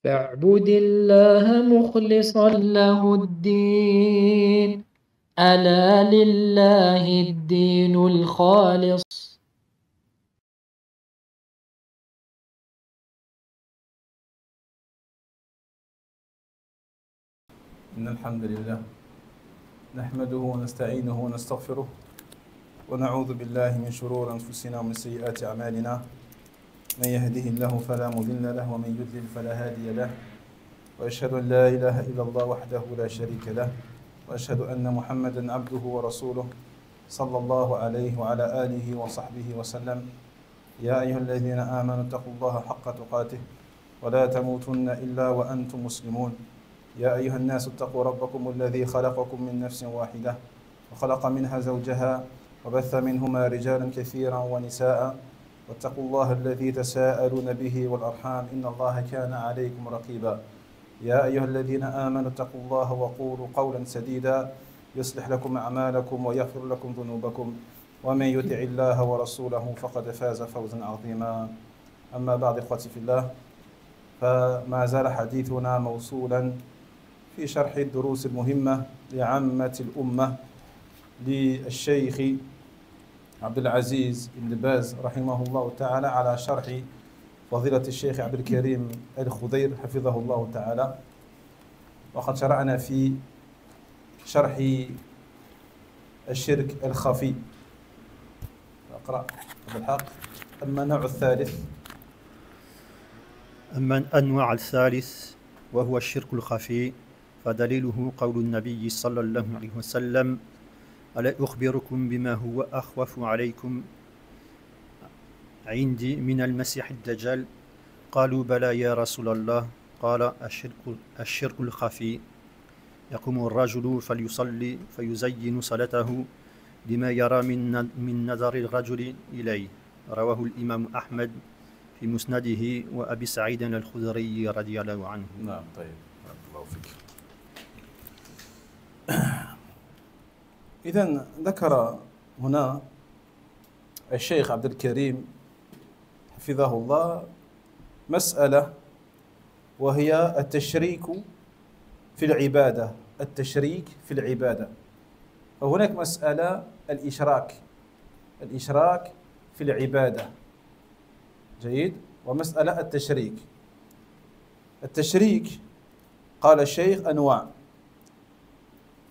فاعبد الله مخلصا له الدين، ألا لله الدين الخالص. إن الحمد لله نحمده ونستعينه ونستغفره ونعوذ بالله من شرور أنفسنا ومن سيئات أعمالنا، من يهده الله فلا مضل له ومن يضلل فلا هادي له، وأشهد أن لا إله إلا الله وحده لا شريك له، وأشهد أن محمدا عبده ورسوله صلى الله عليه وعلى آله وصحبه وسلم. يا أيها الذين آمنوا اتقوا الله حق تقاته ولا تموتن إلا وأنتم مسلمون. يا أيها الناس اتقوا ربكم الذي خلقكم من نفس واحدة وخلق منها زوجها وبث منهما رجالا كثيرا ونساء، واتقوا الله الذي تساءلون به والأرحام إن الله كان عليكم رقيبا. يا أيها الذين آمنوا اتقوا الله وقولوا قولا سديدا يصلح لكم أعمالكم ويغفر لكم ذنوبكم، ومن يطع الله ورسوله فقد فاز فوزا عظيما. أما بعد، إخوتي في الله، فما زال حديثنا موصولا في شرح الدروس المهمة لعامة الأمة للشيخ عبد العزيز بن باز رحمه الله تعالى، على شرح فضيلة الشيخ عبد الكريم الخضير حفظه الله تعالى. وقد شرعنا في شرح الشرك الخفي. أقرأ بالحق. أما النوع الثالث، أما النوع الثالث وهو الشرك الخفي، فدليله قول النبي صلى الله عليه وسلم: ألا أخبركم بما هو أخوف عليكم عندي من المسيح الدجال؟ قالوا: بلى يا رسول الله. قال: الشرك الخفي، يقوم الرجل فليصلي فيزين صلاته بما يرى من نظر الرجل إليه. رواه الإمام أحمد في مسنده وأبي سعيد الخدري رضي الله عنه. نعم. طيب، بارك الله فيك. إذن ذكر هنا الشيخ عبد الكريم حفظه الله مسألة، وهي التشريك في العبادة. التشريك في العبادة. فهناك مسألة الإشراك في العبادة، جيد، ومسألة التشريك قال الشيخ أنواع.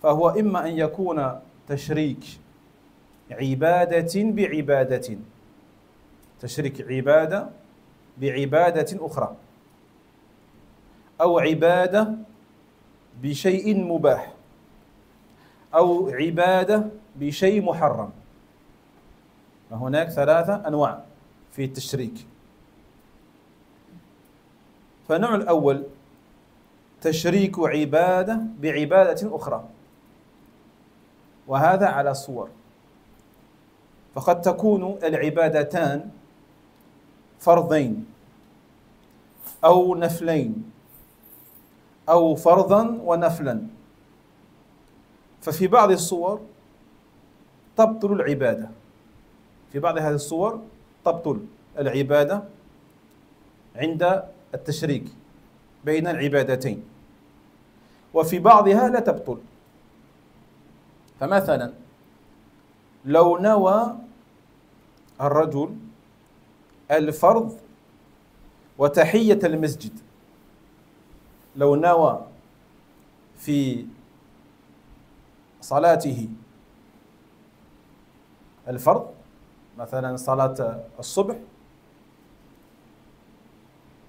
فهو إما أن يكون تشريك عبادة بعبادة، تشريك عبادة بعبادة أخرى، أو عبادة بشيء مباح، أو عبادة بشيء محرم. فهناك ثلاثة أنواع في التشريك. فالنوع الأول تشريك عبادة بعبادة أخرى، وهذا على صور. فقد تكون العبادتان فرضين أو نفلين، أو فرضا ونفلا. ففي بعض الصور تبطل العبادة، في بعض هذه الصور تبطل العبادة عند التشريك بين العبادتين، وفي بعضها لا تبطل. فمثلا لو نوى الرجل الفرض وتحية المسجد، لو نوى في صلاته الفرض، مثلا صلاة الصبح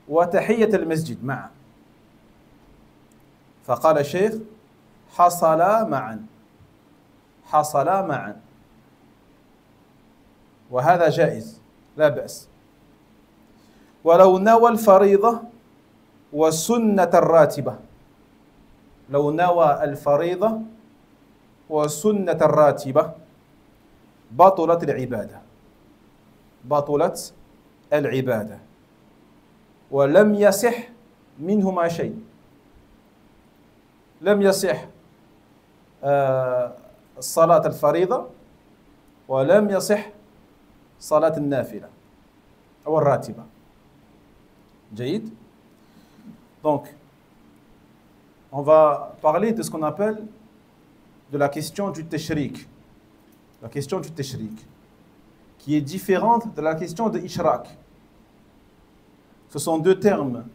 وتحية المسجد معا، فقال الشيخ: حصلا معا، وهذا جائز لا بأس. ولو نوى الفريضة والسنة الراتبة، لو نوى الفريضة والسنة الراتبة بطلت العبادة، ولم يصح منهما شيء. لم يصح صلاة الفريضة، ولم يصح صلاة النافلة أو الراتبة، جيد. Donc, on va parler de ce qu'on appelle de la question du tashrik. La question du tashrik, qui est différente de la question de ishrak. Ce sont deux termes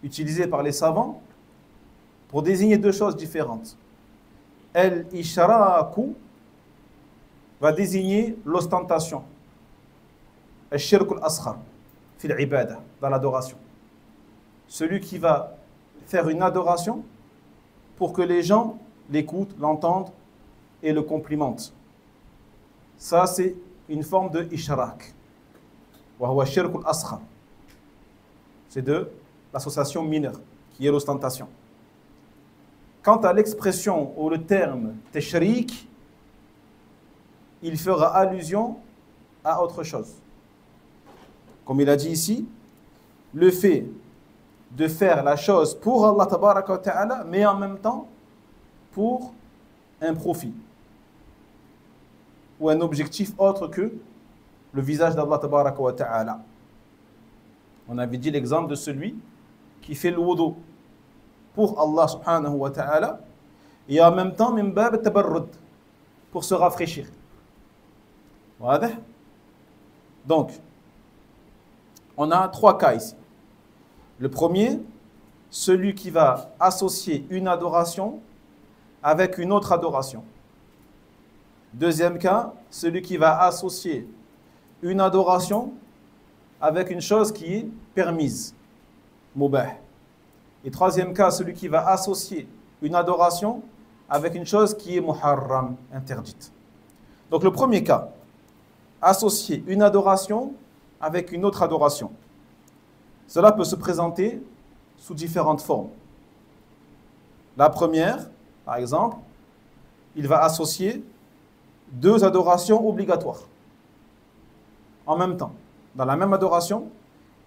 utilisés par les savants pour désigner deux choses différentes. El-ishraku va désigner l'ostentation. El-shirk al-asghar, fil ibada, dans l'adoration. Celui qui va faire une adoration pour que les gens l'écoutent, l'entendent et le complimentent. Ça, c'est une forme de ishrak. Wa huwa shirk al-asghar. C'est de l'association mineure, qui est l'ostentation. Quant à l'expression ou le terme tashrik, il fera allusion à autre chose. Comme il a dit ici, le fait de faire la chose pour Allah tabaraka wa ta'ala, mais en même temps pour un profit ou un objectif autre que le visage d'Allah tabaraka wa ta'ala. On avait dit l'exemple de celui qui fait le wudu pour Allah subhanahu wa ta'ala et en même temps min bab tabarrud, pour se rafraîchir. Donc, on a trois cas ici. Le premier, celui qui va associer une adoration avec une autre adoration. Deuxième cas, celui qui va associer une adoration avec une chose qui est permise, mubah. Et troisième cas, celui qui va associer une adoration avec une chose qui est muharram, interdite. Donc le premier cas, associer une adoration avec une autre adoration. Cela peut se présenter sous différentes formes. La première, par exemple, il va associer deux adorations obligatoires en même temps. Dans la même adoration,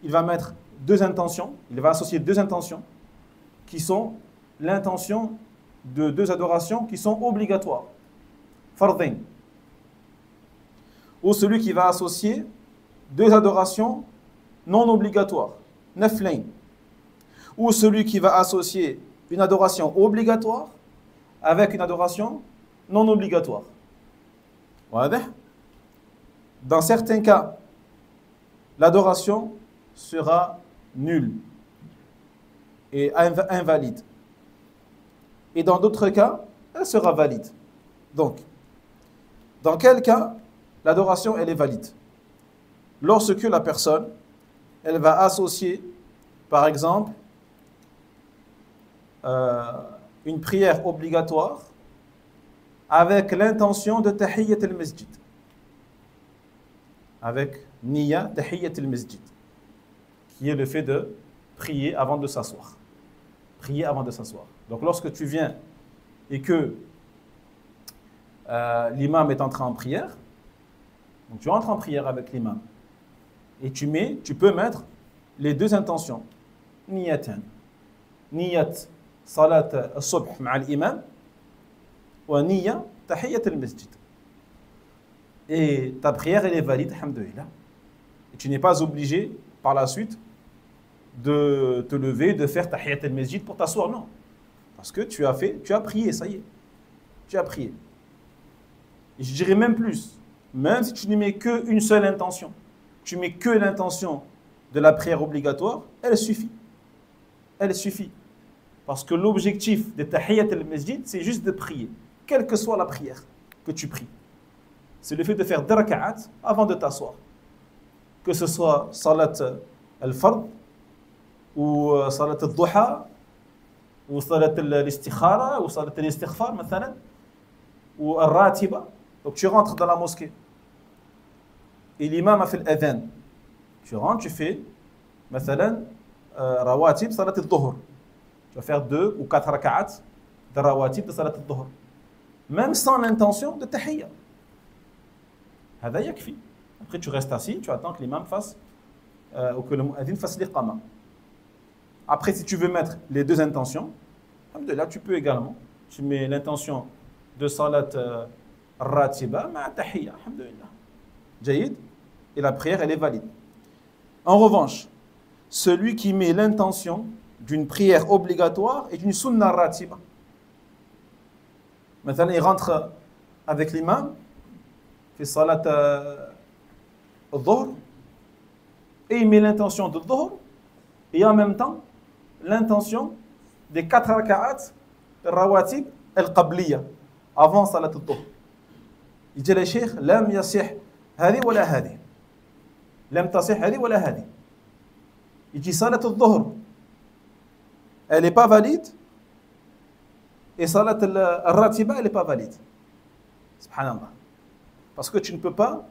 il va mettre deux intentions, il va associer deux intentions qui sont l'intention de deux adorations qui sont obligatoires. Fardain. Ou celui qui va associer deux adorations non obligatoires. Naflain. Ou celui qui va associer une adoration obligatoire avec une adoration non obligatoire. Dans certains cas, l'adoration sera nulle et invalide. Et dans d'autres cas, elle sera valide. Donc, dans quel cas l'adoration elle est valide? Lorsque la personne, elle va associer, par exemple, une prière obligatoire avec l'intention de tahiyyat al-masjid. Avec niya tahiyyat al-masjid, qui est le fait de prier avant de s'asseoir. Prier avant de s'asseoir. Donc lorsque tu viens et que l'imam est entré en prière, donc tu entres en prière avec l'imam et tu peux mettre les deux intentions. Niyatan. Niyat salat al-subh ma'a l'imam wa niya tahiyyat al-masjid. Et ta prière elle est valide, alhamdoulilah. Et tu n'es pas obligé par la suite de te lever, de faire tahiyyat al-masjid pour t'asseoir, non. Parce que tu as prié, ça y est. Tu as prié. Et je dirais même plus, même si tu ne mets qu'une seule intention, tu mets que l'intention de la prière obligatoire, elle suffit. Elle suffit. Parce que l'objectif de tahiyyat al-masjid, c'est juste de prier, quelle que soit la prière que tu pries. C'est le fait de faire 2 raka'at avant de t'asseoir. Que ce soit salat al-fard, ou salat al-duha, ou salat al-istikhara, ou salat al-istighfar, مثلا, ou al-ratiba. Donc tu rentres dans la mosquée. Et l'imam a fait l'adhan. Tu rentres, tu fais, مثلا, rawatib, salat al-dhuhr. Tu vas faire 2 ou 4 raka'at de rawatib de salat al-dhuhr. Même sans l'intention de tahiyya. هذا يكفي. Après tu restes assis, tu attends que l'imam fasse ou que le mu'adhin fasse l'iqama. Après si tu veux mettre les deux intentions, alhamdoulilah, tu peux également. Tu mets l'intention de salat ratiba ma tahiyya, alhamdoulilah. Jayyid, et la prière elle est valide. En revanche, celui qui met l'intention d'une prière obligatoire et d'une sunna ratiba. Maintenant, il rentre avec l'imam, fait salat al-dhuhr, et il met l'intention de dhuhr, et en même temps, l'intention des 4 raka'at rawatib al-qabliya, avant salat al-dhuhr. Il dit le cheikh, lam yasih hadi wala hadi. Lam tasih hadi wala hadi. Il dit salat al-dhuhr, elle n'est pas valide, et salat al-ratiba, elle n'est pas valide. Subhanallah. Parce que tu ne peux pas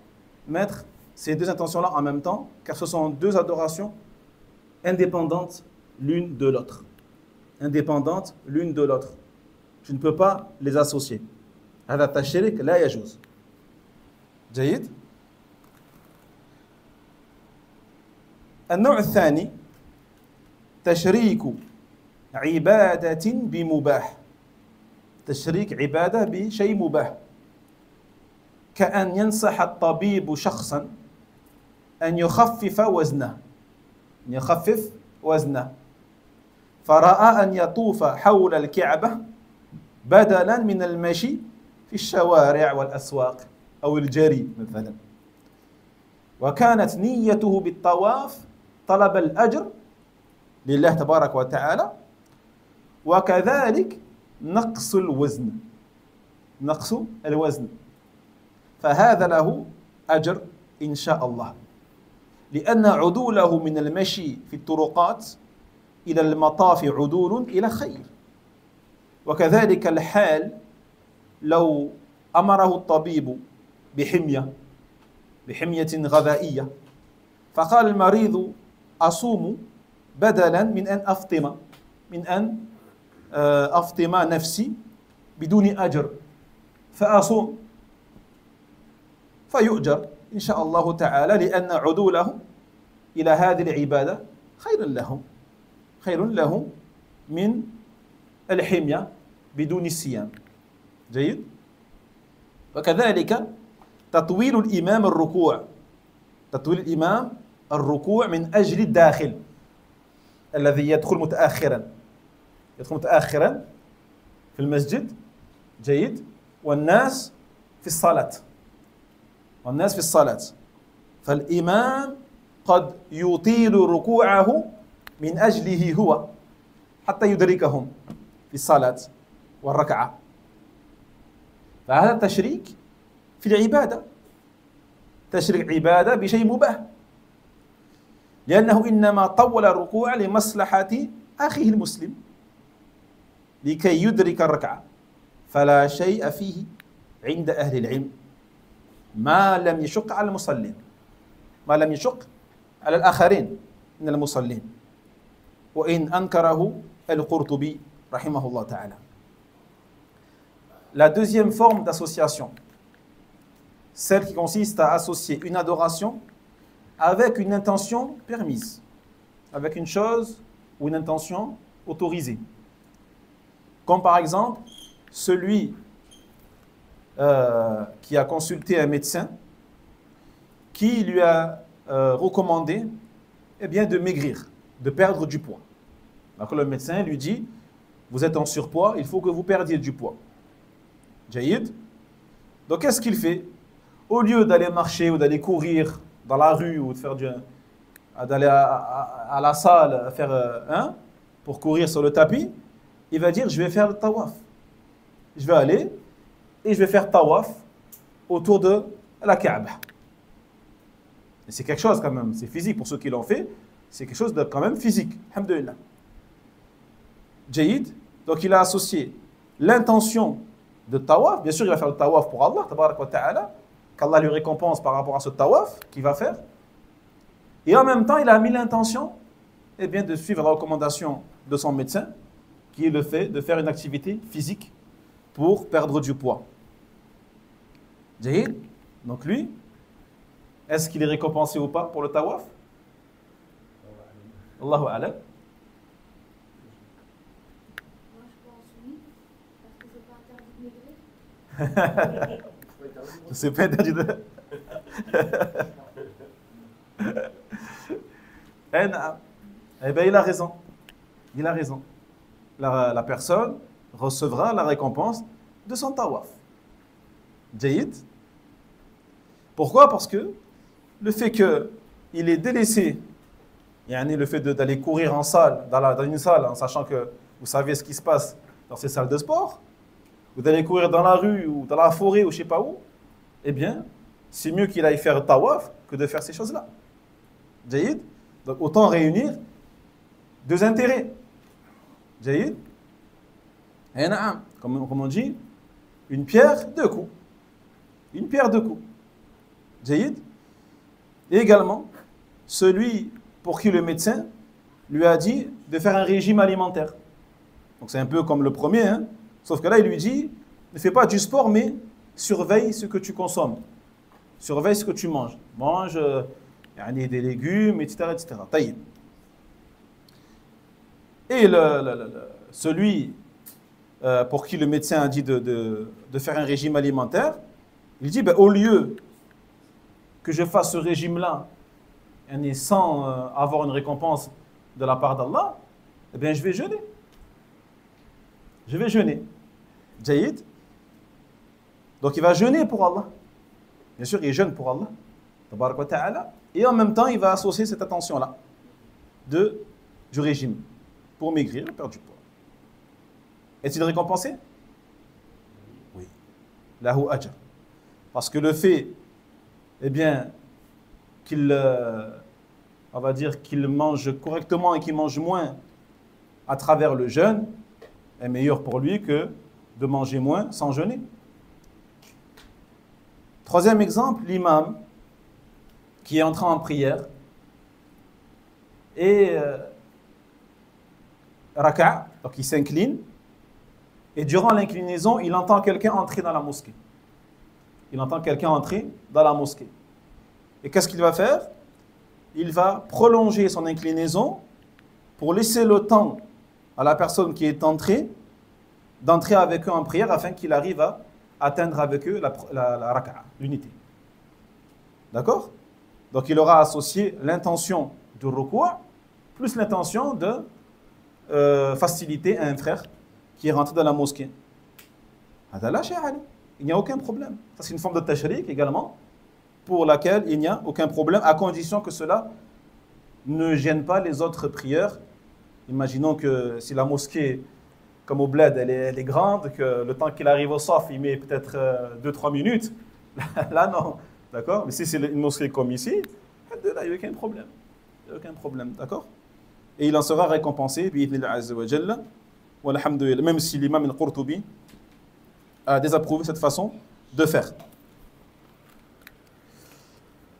mettre ces deux intentions-là en même temps, car ce sont deux adorations indépendantes l'une de l'autre. Indépendantes l'une de l'autre. Tu ne peux pas les associer. هذا التشريك لا يجوز. جيد؟ النوع الثاني تشريك عبادة بمباح. تشريك عبادة بشيء مباح. كأن ينصح الطبيب شخصا أن يخفف وزنه. يخفف وزنه. فرأى أن يطوف حول الكعبة بدلا من المشي في الشوارع والأسواق أو الجري مثلا. وكانت نيته بالطواف طلب الأجر لله تبارك وتعالى، وكذلك نقص الوزن. نقص الوزن. فهذا له أجر إن شاء الله، لأن عدوله من المشي في الطرقات إلى المطاف عدول إلى خير. وكذلك الحال لو أمره الطبيب بحمية غذائية، فقال المريض أصوم بدلا من أن أفطم نفسي بدون أجر، فأصوم فيؤجر إن شاء الله تعالى، لأن عدوله إلى هذه العبادة خير له من الحمية بدون الصيام. جيد؟ وكذلك تطويل الإمام الركوع. تطويل الإمام الركوع من أجل الداخل الذي يدخل متأخرا في المسجد. جيد؟ والناس في الصلاة. فالإمام قد يطيل ركوعه من أجله هو حتى يدركهم في الصلاة والركعة. فهذا تشريك في العبادة، تشريك عبادة بشيء مباح، لأنه إنما طول الركوع لمصلحة أخيه المسلم لكي يدرك الركعة، فلا شيء فيه عند أهل العلم ما لم يشق على المصلين، ما لم يشق على الآخرين من المصلين، وإن أنكره القرطبي رحمه الله تعالى. La deuxième forme d'association, celle qui consiste à associer une adoration avec une intention permise, avec une chose ou une intention autorisée. Comme par exemple, celui qui a consulté un médecin qui lui a recommandé de maigrir, de perdre du poids. Donc le médecin lui dit, vous êtes en surpoids, il faut que vous perdiez du poids. Jaïd. Donc qu'est-ce qu'il fait? Au lieu d'aller marcher ou d'aller courir dans la rue ou d'aller à la salle pour courir sur le tapis, il va dire, je vais faire le tawaf. Je vais aller et je vais faire tawaf autour de la Kaaba. Et c'est quelque chose quand même, c'est physique pour ceux qui l'ont fait, c'est quelque chose de quand même physique. Alhamdulillah. Jaïd. Donc il a associé l'intention de tawaf. Bien sûr, il va faire le tawaf pour Allah, tabarak wa ta'ala, qu'Allah lui récompense par rapport à ce tawaf qu'il va faire. Et en même temps, il a mis l'intention de suivre la recommandation de son médecin, qui est le fait de faire une activité physique pour perdre du poids. Jaïd. Donc lui, est-ce qu'il est récompensé ou pas pour le tawaf? Allahu a'lam. C'est pas interdit de... Eh bien, il a raison. Il a raison. La personne recevra la récompense de son tawaf. Jayyid. Pourquoi? Parce que le fait qu'il est délaissé, le fait d'aller courir en salle, dans une salle, en sachant que vous savez ce qui se passe dans ces salles de sport, ou d'aller courir dans la rue ou dans la forêt ou je ne sais pas où, eh bien, c'est mieux qu'il aille faire tawaf que de faire ces choses-là. Jayyid. Donc, autant réunir deux intérêts. Jayyid. Et comme on dit, une pierre, deux coups. Une pierre, deux coups. Jayyid. Et également, celui pour qui le médecin lui a dit de faire un régime alimentaire. Donc c'est un peu comme le premier, hein? Sauf que là, il lui dit, ne fais pas du sport, mais surveille ce que tu consommes. Surveille ce que tu manges. Mange des légumes, etc. etc. Taïb. Et celui pour qui le médecin a dit de faire un régime alimentaire, il dit, au lieu que je fasse ce régime-là sans avoir une récompense de la part d'Allah, eh bien, je vais jeûner. Je vais jeûner. Jayyid. Donc, il va jeûner pour Allah. Bien sûr, il jeûne pour Allah. Tabarak wa ta'ala. Et en même temps, il va associer cette attention-là du régime pour maigrir et perdre du poids. Est-il récompensé? Oui. Lahu ajr. Parce que le fait, eh bien, on va dire qu'il mange correctement et qu'il mange moins à travers le jeûne est meilleur pour lui que de manger moins sans jeûner. Troisième exemple, l'imam qui est entré en prière et raka', donc il s'incline et durant l'inclinaison, il entend quelqu'un entrer dans la mosquée. Il entend quelqu'un entrer dans la mosquée. Et qu'est-ce qu'il va faire? Il va prolonger son inclinaison pour laisser le temps à la personne qui est entrée d'entrer avec eux en prière afin qu'il arrive à atteindre avec eux la raka'a, l'unité. D'accord? Donc il aura associé l'intention de ruku' plus l'intention de faciliter à un frère qui est rentré dans la mosquée. Il n'y a aucun problème. Ça, c'est une forme de tashrik également, pour laquelle il n'y a aucun problème, à condition que cela ne gêne pas les autres prières. Imaginons que si la mosquée, comme au bled, elle est grande, que le temps qu'il arrive au saf, il met peut-être 2-3 minutes. Là, non. D'accord? Mais si c'est une mosquée comme ici, là, il n'y a aucun problème. Il n'y a aucun problème. D'accord? Et il en sera récompensé, bi'idhnillah azza wa jalla. Walhamdulillah. Même si l'imam al-Qurtubi a désapprouvé cette façon de faire.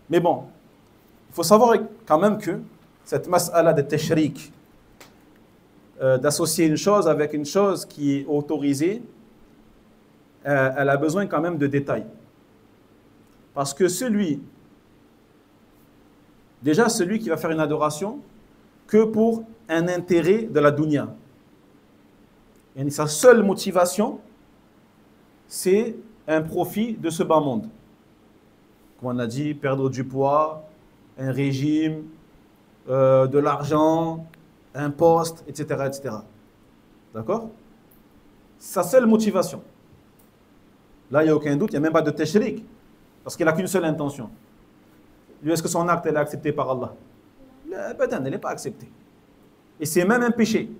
Mais bon, il faut savoir quand même que cette mas'ala de tashrik, d'associer une chose avec une chose qui est autorisée, elle a besoin quand même de détails. Parce que celui qui va faire une adoration que pour un intérêt de la dunya, et sa seule motivation, c'est un profit de ce bas monde. Comme on a dit, perdre du poids, un régime, de l'argent, un poste, etc. etc. D'accord? Sa seule motivation. Là, il n'y a aucun doute, il n'y a même pas de tashrik. Parce qu'il n'a qu'une seule intention. Lui, est-ce que son acte est accepté par Allah? Elle n'est pas acceptée. Et c'est même un péché.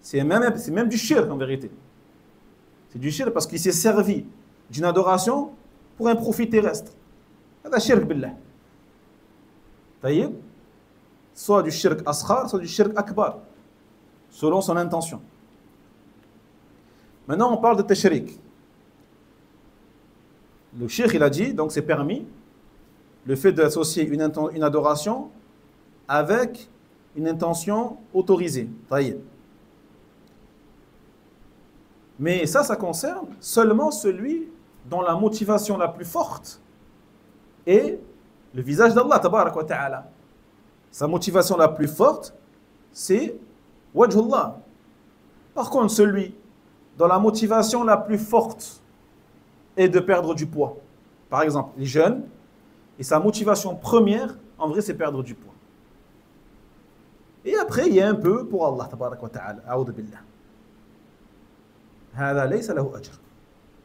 C'est même du shirk en vérité. C'est du shirk parce qu'il s'est servi d'une adoration pour un profit terrestre. C'est un shirk billah. Taïb. Soit du shirk asghar, soit du shirk akbar. Selon son intention. Maintenant, on parle de tashrik. Le cheikh, il a dit, donc c'est permis, le fait d'associer une adoration avec une intention autorisée. Taïb. Mais ça concerne seulement celui dont la motivation la plus forte est le visage d'Allah, tabarak wa ta'ala. Sa motivation la plus forte, c'est wajhullah. Par contre, celui dont la motivation la plus forte est de perdre du poids. Par exemple, les jeunes, et sa motivation première, en vrai, c'est perdre du poids. Et après, il y a un peu pour Allah, tabarak wa ta'ala. A'udhu billah. Hada laysa lahu ajr.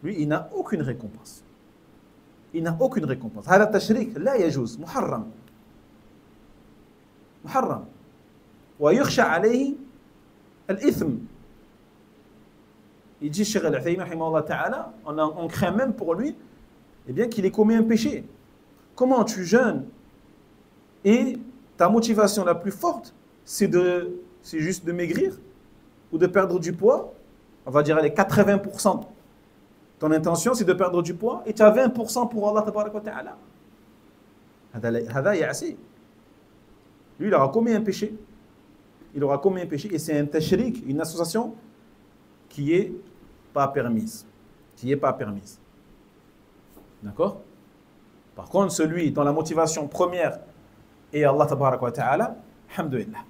Lui, il n'a aucune récompense. Il n'a aucune récompense. Hada tashrik, la yajuz, muharram. Muharram. Wa yukhsha alayhi al-ithm. Il dit, Cheikh Al-Uthaymin, rahimahullah ta'ala, on craint même pour lui, eh bien, qu'il ait commis un péché. Comment tu jeûnes et ta motivation la plus forte, c'est juste de maigrir ou de perdre du poids, on va dire les 80%. Ton intention, c'est de perdre du poids et tu as 20% pour Allah tabarak wa ta'ala. Hada ya'si. Lui, il aura commis un péché. Il aura commis un péché et c'est un tashrik, une association qui est pas permise. Qui est pas permise. D'accord? Par contre, celui dont la motivation première est Allah tabarak wa ta'ala, alhamdulillah,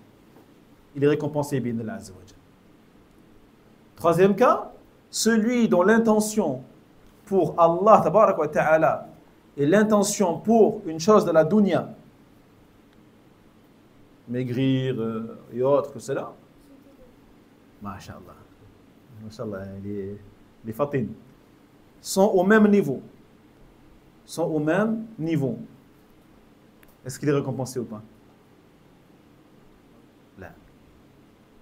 il est récompensé bi'idhnillah azza wa jalla. Troisième cas, celui dont l'intention pour Allah tabarak wa ta'ala et l'intention pour une chose de la dunya, maigrir et autres que cela, masha'Allah, masha'Allah, les fatines, sont au même niveau. Sont au même niveau. Est-ce qu'il est récompensé ou pas? Là.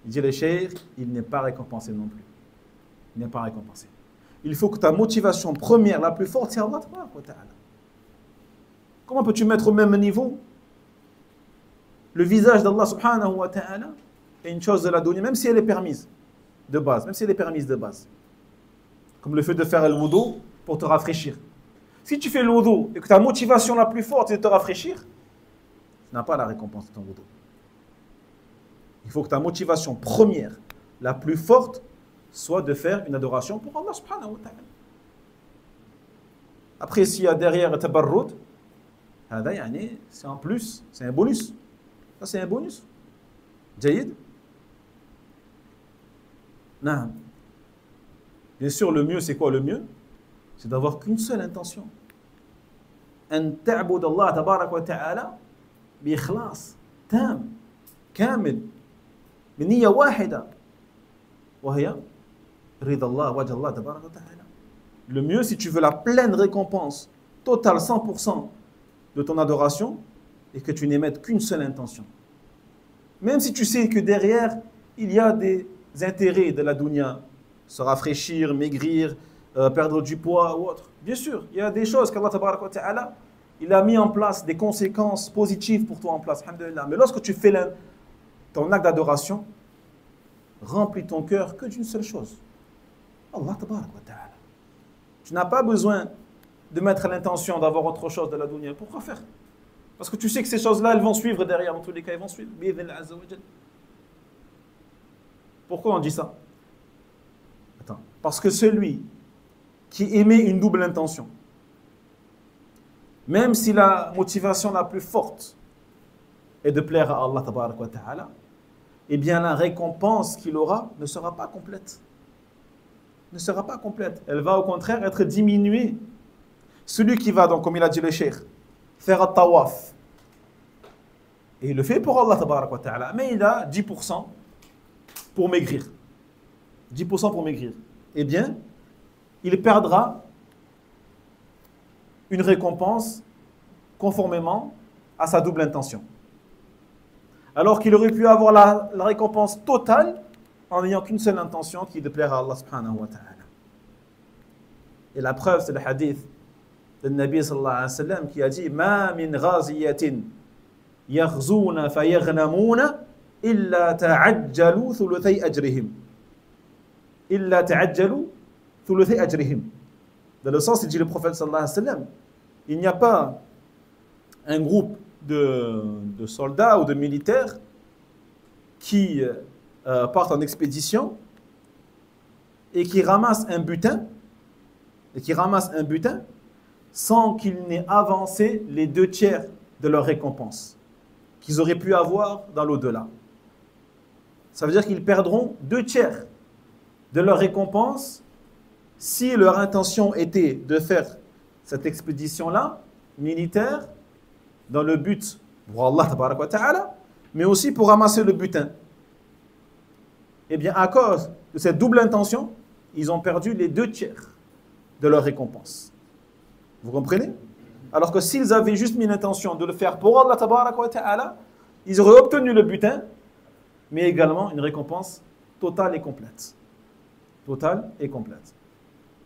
Il dit le cheikh, il n'est pas récompensé non plus. Il n'est pas récompensé. Il faut que ta motivation première, la plus forte, c'est Allah ta'ala. Comment peux-tu mettre au même niveau le visage d'Allah subhanahu wa ta'ala et une chose de la dunya, même si elle est permise de base, même si elle est permise de base. Comme le fait de faire le wudu pour te rafraîchir. Si tu fais le wudu et que ta motivation la plus forte est de te rafraîchir, tu n'as pas la récompense de ton wudu. Il faut que ta motivation première, la plus forte, soit de faire une adoration pour Allah subhanahu wa ta'ala. Après, s'il y a derrière tabarrud, c'est en plus, c'est un bonus. Ça, c'est un bonus. Jayyid. Non. Bien sûr, le mieux, c'est quoi le mieux? C'est d'avoir qu'une seule intention. أن تعبد الله تبارك وتعالى بإخلاص تام كامل بنية واحدة وهي رضا الله وجه الله تبارك وتعالى. Le mieux, si tu veux la pleine récompense totale 100% de ton adoration, et que tu n'émettes qu'une seule intention. Même si tu sais que derrière, il y a des intérêts de la dunya, se rafraîchir, maigrir, perdre du poids ou autre. Bien sûr, il y a des choses qu'Allah tabaraka wa ta'ala, il a mis en place, des conséquences positives pour toi en place, alhamdulillah. Mais lorsque tu fais ton acte d'adoration, remplis ton cœur que d'une seule chose. Allah tabaraka wa ta'ala. Tu n'as pas besoin de mettre l'intention d'avoir autre chose de la dunya. Pourquoi faire? Parce que tu sais que ces choses-là, elles vont suivre derrière, dans tous les cas, elles vont suivre. Pourquoi on dit ça? Attends. Parce que celui qui émet une double intention, même si la motivation la plus forte est de plaire à Allah tabarak wa ta'ala, eh bien la récompense qu'il aura ne sera pas complète. Ne sera pas complète. Elle va au contraire être diminuée. Celui qui va, donc, comme il a dit le cheikh, faire un tawaf, et il le fait pour Allah tabarak wa ta'ala, mais il a 10% pour maigrir. 10% pour maigrir. Eh bien, il perdra une récompense conformément à sa double intention. Alors qu'il aurait pu avoir la récompense totale en n'ayant qu'une seule intention qui est de plaire à Allah subhanahu wa ta'ala. Et la preuve, c'est le hadith de Nabi sallallahu alayhi wa sallam qui a dit Ma min ghaziyatin yaghzuna fayaghnamuna illa ta'ajjalu thuluthay ajrihim. Illa ta'ajjalu thuluthay ajrihim. Dans le sens, il dit le prophète sallallahu alayhi wa sallam, il n'y a pas un groupe de soldats ou de militaires qui partent en expédition et qui ramassent un butin sans qu'ils n'aient avancé les 2/3 de leur récompense qu'ils auraient pu avoir dans l'au-delà. Ça veut dire qu'ils perdront 2/3 de leur récompense si leur intention était de faire cette expédition-là, militaire, dans le but pour Allah tabarak wa ta'ala, mais aussi pour ramasser le butin. Eh bien, à cause de cette double intention, ils ont perdu les 2/3 de leur récompense. Vous comprenez? Alors que s'ils avaient juste mis l'intention de le faire pour Allah tabaraka wa ta'ala, ils auraient obtenu le butin, mais également une récompense totale et complète. Totale et complète.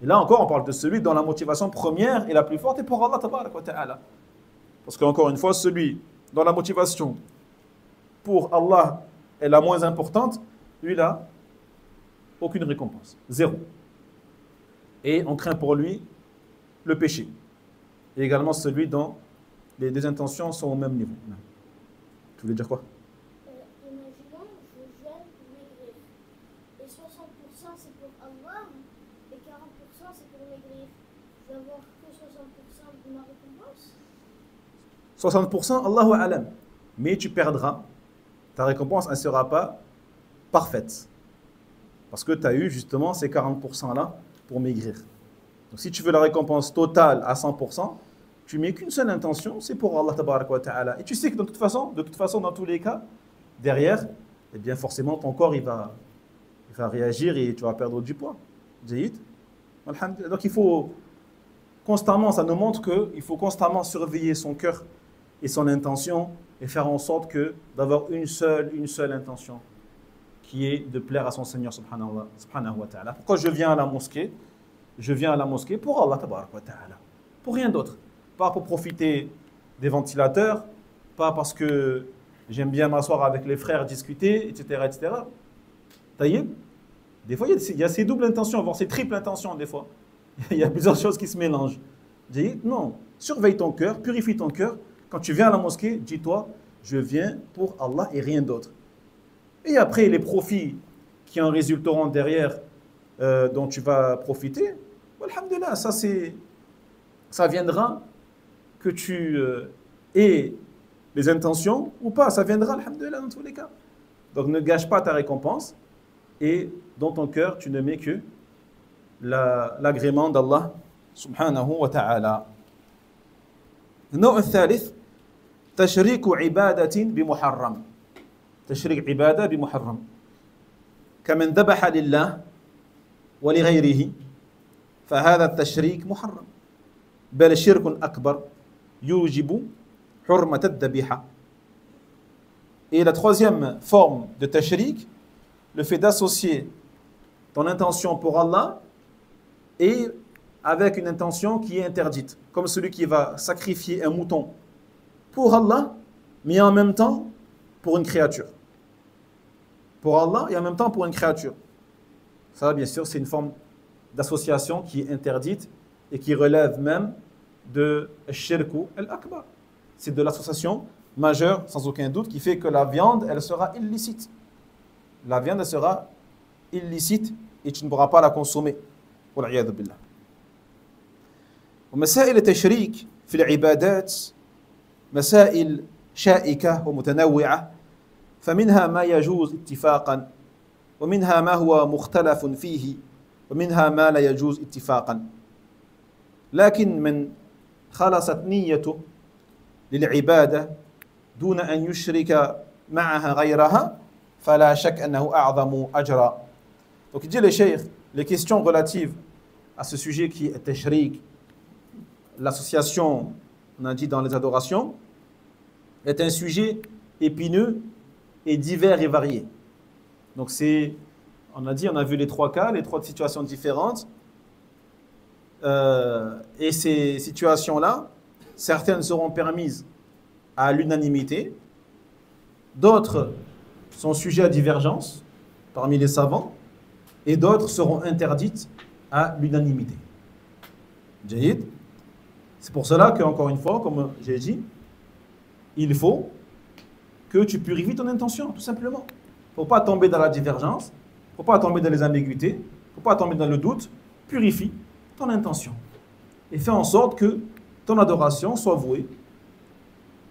Et là encore, on parle de celui dont la motivation première et la plus forte est pour Allah tabaraka wa ta'ala. Parce qu'encore une fois, celui dont la motivation pour Allah est la moins importante, lui, là, aucune récompense. 0. Et on craint pour lui le péché. Et également celui dont les 2 intentions sont au même niveau. Tu voulais dire quoi? Imaginons, je jeûne pour maigrir. Et 60% c'est pour Allah, et 40% c'est pour maigrir. Je vais avoir que 60% de ma récompense. 60%, Allahu a'lam. Mais tu perdras. Ta récompense, elle ne sera pas parfaite. Parce que tu as eu justement ces 40%-là pour maigrir. Donc si tu veux la récompense totale à 100%, tu mets qu'une seule intention, c'est pour Allah tabaraka wa ta'ala. Et tu sais que de toute façon, dans tous les cas, derrière, eh bien forcément ton corps il va réagir et tu vas perdre du poids. Donc il faut constamment, ça nous montre qu'il faut constamment surveiller son cœur et son intention et faire en sorte d'avoir une seule intention qui est de plaire à son Seigneur subhanahu wa ta'ala. Pourquoi je viens à la mosquée? Je viens à la mosquée pour Allah tabaraka wa ta'ala. Pour rien d'autre. Pas pour profiter des ventilateurs, pas parce que j'aime bien m'asseoir avec les frères, discuter, etc. etc. Taïeb. Des fois, il y a ces doubles intentions, voire ces triples intentions des fois. Il y a plusieurs choses qui se mélangent. Non, surveille ton cœur, purifie ton cœur. Quand tu viens à la mosquée, dis-toi, je viens pour Allah et rien d'autre. Et après, les profits qui en résulteront derrière, dont tu vas profiter, alhamdulillah, ça viendra que tu aies les intentions ou pas, ça viendra, alhamdulillah, dans tous les cas. Donc ne gâche pas ta récompense et dans ton cœur, tu ne mets que l'agrément d'Allah subhanahu wa ta'ala. النوع الثالث تشريك عبادة بمحرم. تشريك عبادة بمحرم كمن ذبح لله ولغيره فهذا التشريك محرم بل شرك أكبر يوجب حرمة الذبيحة. Et la troisième forme de tashrik, le fait d'associer ton intention pour Allah et avec une intention qui est interdite, comme celui qui va sacrifier un mouton pour Allah, mais en même temps pour une créature. Pour Allah et en même temps pour une créature. Ça, bien sûr, c'est une forme d'association qui est interdite et qui relève même de shirku al-akbar. C'est de l'association majeure, sans aucun doute, qui fait que la viande, elle sera illicite. La viande, elle sera illicite et tu ne pourras pas la consommer. Wal'iyadhu billah. ومسائل التشريك في العبادات مسائل شائكة ومتنوعة فمنها ما يجوز اتفاقا ومنها ما هو مختلف فيه ومنها ما لا يجوز اتفاقا لكن من خلصت نيته للعبادة دون أن يشرك معها غيرها فلا شك أنه أعظم أجرا. Donc il dit le cheikh, les questions relatives à ce sujet qui est tashrik, l'association, on a dit dans les adorations, est un sujet épineux et divers et varié. Donc on a vu les 3 cas, les 3 situations différentes. Et ces situations-là, certaines seront permises à l'unanimité, d'autres sont sujets à divergence parmi les savants, et d'autres seront interdites à l'unanimité. Jahid. C'est pour cela qu'encore une fois, comme j'ai dit, il faut que tu purifies ton intention, tout simplement. Il ne faut pas tomber dans la divergence, il ne faut pas tomber dans les ambiguïtés, il ne faut pas tomber dans le doute. Purifie ton intention et fais en sorte que ton adoration soit vouée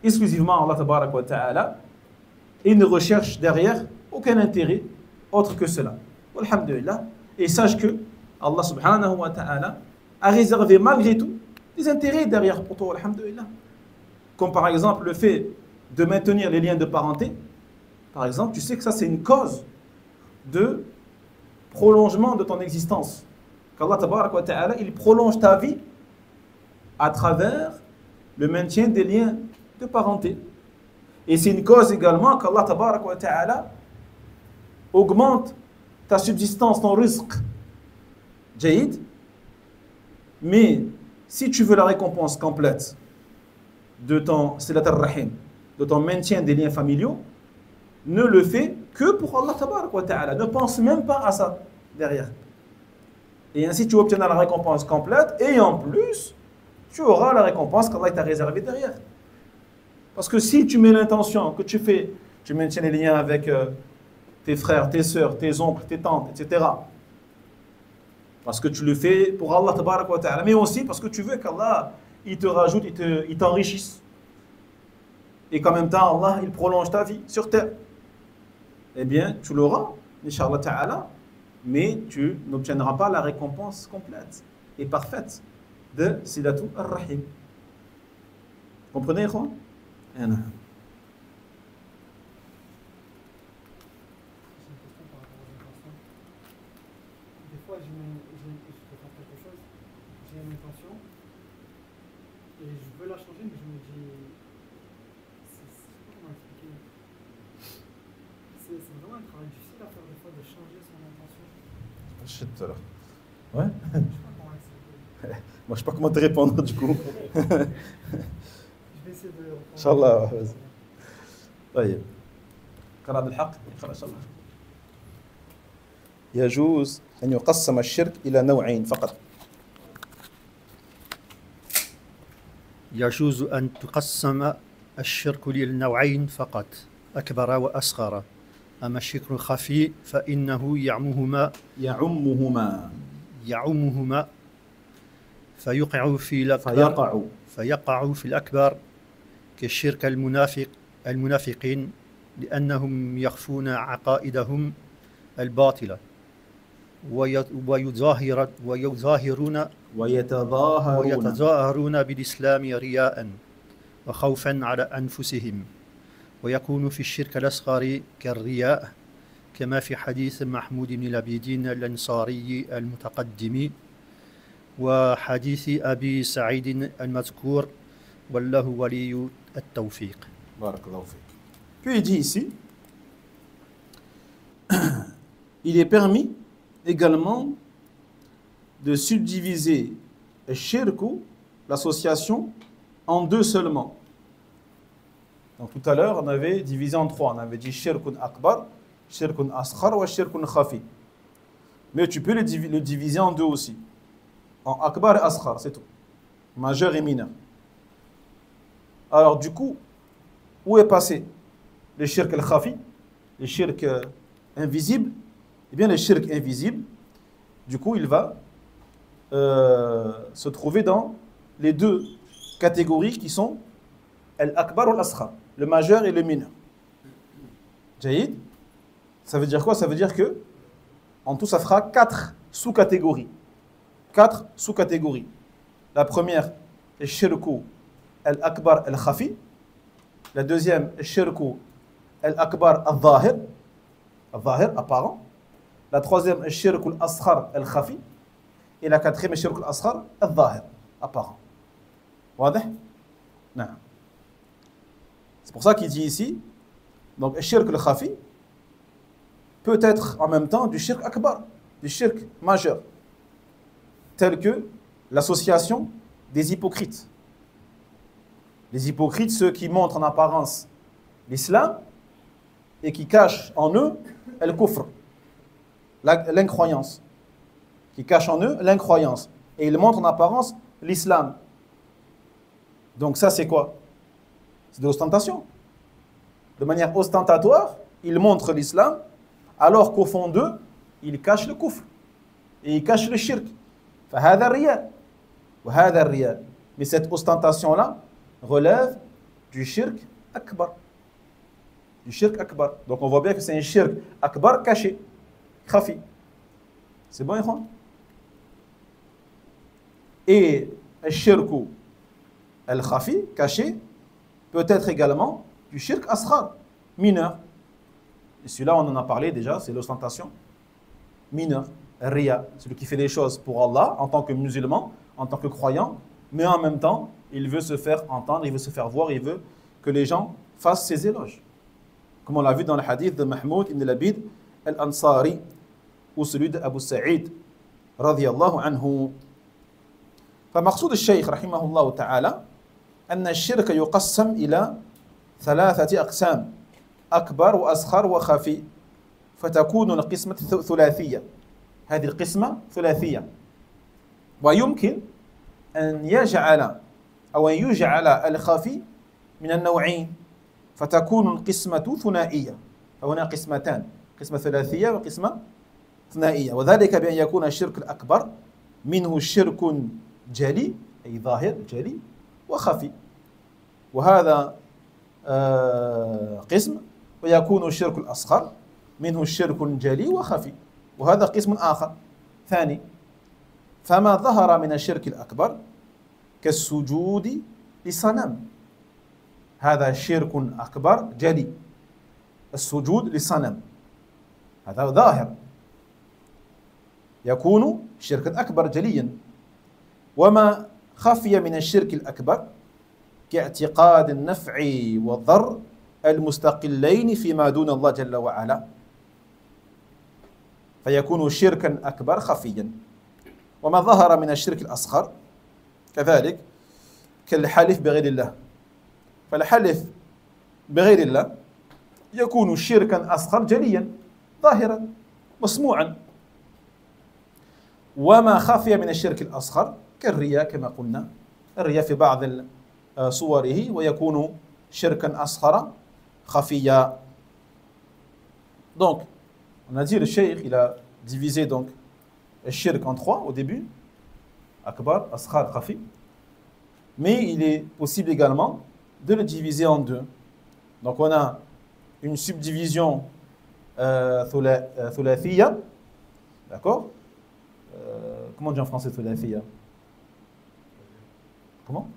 exclusivement à Allah tabaraka wa ta'ala et ne recherche derrière aucun intérêt autre que cela. Alhamdulillah. Et sache que Allah subhanahu wa ta'ala a réservé malgré tout des intérêts derrière pour toi, alhamdulillah. Comme par exemple le fait de maintenir les liens de parenté, par exemple, tu sais que ça c'est une cause de prolongement de ton existence. Qu'Allah tabarak wa ta'ala, il prolonge ta vie à travers le maintien des liens de parenté. Et c'est une cause également qu'Allah tabarak wa ta'ala augmente ta subsistance, ton rizq. Jaïd. Mais si tu veux la récompense complète de ton silat ar-rahim, de ton maintien des liens familiaux, ne le fais que pour Allah tabarak wa ta'ala. Ne pense même pas à ça derrière. Et ainsi tu obtiendras la récompense complète et en plus, tu auras la récompense qu'Allah t'a réservée derrière. Parce que si tu mets l'intention que tu maintiens les liens avec tes frères, tes sœurs, tes oncles, tes tantes, etc. Parce que tu le fais pour Allah tabarak wa ta'ala, mais aussi parce que tu veux qu'Allah il te rajoute, il t'enrichisse. Et qu'en même temps, Allah il prolonge ta vie sur terre. Eh bien, tu l'auras, Inch'Allah ta'ala, mais tu n'obtiendras pas la récompense complète et parfaite de Silatu ar-Rahim. Comprenez, Ikhwan? Des fois, je peux faire quelque chose, j'ai une intention, et je veux la changer, mais je me dis, je sais pas comment expliquer. C'est vraiment un travail difficile à faire des fois, de changer son intention. Je sais tout à l'heure. Ouais? Je sais pas comment expliquer. Moi, je sais pas comment te répondre du coup. Je vais essayer de répondre. Inch'Allah, vas-y. طيب. قرأ بالحق. إن شاء الله. يجوز أن يقسم الشرك إلى نوعين فقط. يجوز أن تقسم الشرك للنوعين فقط، أكبر وأصغر. أما الشرك الخفي فإنه يعمهما فيقع في الأكبر كالشرك المنافقين لأنهم يخفون عقائدهم الباطلة ويتظاهرون بالإسلام رياء وخوفا على أنفسهم، ويكون في الشرك الأصغر كالرياء كما في حديث محمود بن لبيد الأنصاري المتقدم وحديث أبي سعيد المذكور والله ولي التوفيق. بارك الله فيك. Puis il dit ici, il est permis également de subdiviser le shirku, l'association, en deux seulement. Donc tout à l'heure, on avait divisé en trois. On avait dit shirkun akbar, shirkun asghar wa shirkun khafi. Mais tu peux le diviser en deux aussi. En akbar et asghar, c'est tout. Majeur et mineur. Alors du coup, où est passé le shirk al-khafi, le shirk invisible? Eh bien, le shirk invisible, du coup, il va se trouver dans les deux catégories qui sont al-akbar ou al-asghar, le majeur et le mineur. Jaïd, ça veut dire quoi? Ça veut dire que en tout, ça fera 4 sous-catégories. 4 sous-catégories. La première, le shirku al-akbar al-khafi. La deuxième, le shirku al-akbar al-zahir, apparent. La troisième, le shirku al-asghar al-khafi. Et la quatrième, le shirku al-asghar al-zahir, apparent. Wadih? Non. C'est pour ça qu'il dit ici, donc le shirk al-khafi peut être en même temps du shirk akbar, du shirk majeur, tel que l'association des hypocrites. Les hypocrites, ceux qui montrent en apparence l'islam et qui cachent en eux le kufr, l'incroyance. Qui cachent en eux l'incroyance. Et ils montrent en apparence l'islam. Donc ça c'est quoi? C'est de l'ostentation. De manière ostentatoire, ils montrent l'islam, alors qu'au fond d'eux, ils cachent le kufr. Et ils cachent le shirk. فهذا الرياء. وهذا الرياء. Mais cette ostentation-là relève du shirk akbar. Du shirk akbar. Donc on voit bien que c'est un shirk akbar caché. Khafi. C'est bon, Ikhwan? Et le shirku al-khafi, caché, peut être également du shirk asghar, mineur. Et celui-là, on en a parlé déjà, c'est l'ostentation mineure. Riya, celui qui fait les choses pour Allah en tant que musulman, en tant que croyant, mais en même temps, il veut se faire entendre, il veut se faire voir, il veut que les gens fassent ses éloges. Comme on l'a vu dans le hadith de Mahmoud ibn Labid al-Ansari, ou celui d'Abu Sa'id, radiyallahu anhu. فمقصود الشيخ رحمه الله تعالى أن الشرك يقسم إلى 3 أقسام أكبر وأصغر وخفي فتكون القسمة ثلاثية. هذه القسمة ثلاثية ويمكن أن يجعل أو أن يجعل الخفي من النوعين فتكون القسمة ثنائية. فهنا قسمتان، قسمة ثلاثية وقسمة ثنائية، وذلك بأن يكون الشرك الأكبر منه شرك جلي أي ظاهر جلي وخفي، وهذا قسم، ويكون الشرك الأصغر منه الشرك جلي وخفي، وهذا قسم آخر ثاني. فما ظهر من الشرك الأكبر كالسجود لصنم، هذا شرك أكبر جلي، السجود لصنم هذا ظاهر يكون شركا أكبر جليا. وما خفي من الشرك الأكبر كاعتقاد النفع والضر المستقلين فيما دون الله جل وعلا فيكون شركا أكبر خفيا. وما ظهر من الشرك الأصغر كذلك كالحلف بغير الله، فالحلف بغير الله يكون شركا أصغر جليا ظاهرا مسموعا. وما خفي من الشرك الأصغر كالرياء كما قلنا، الرياء في بعض صوره ويكون شركا أصغر خفيا. Donc, on a dit le cheikh, il a divisé donc le shirk en 3 au début, akbar, asghar, khafi, mais il est possible également de le diviser en 2. Donc on a une subdivision thulathiya, d'accord, comment on dit en français thulathiya? Comment?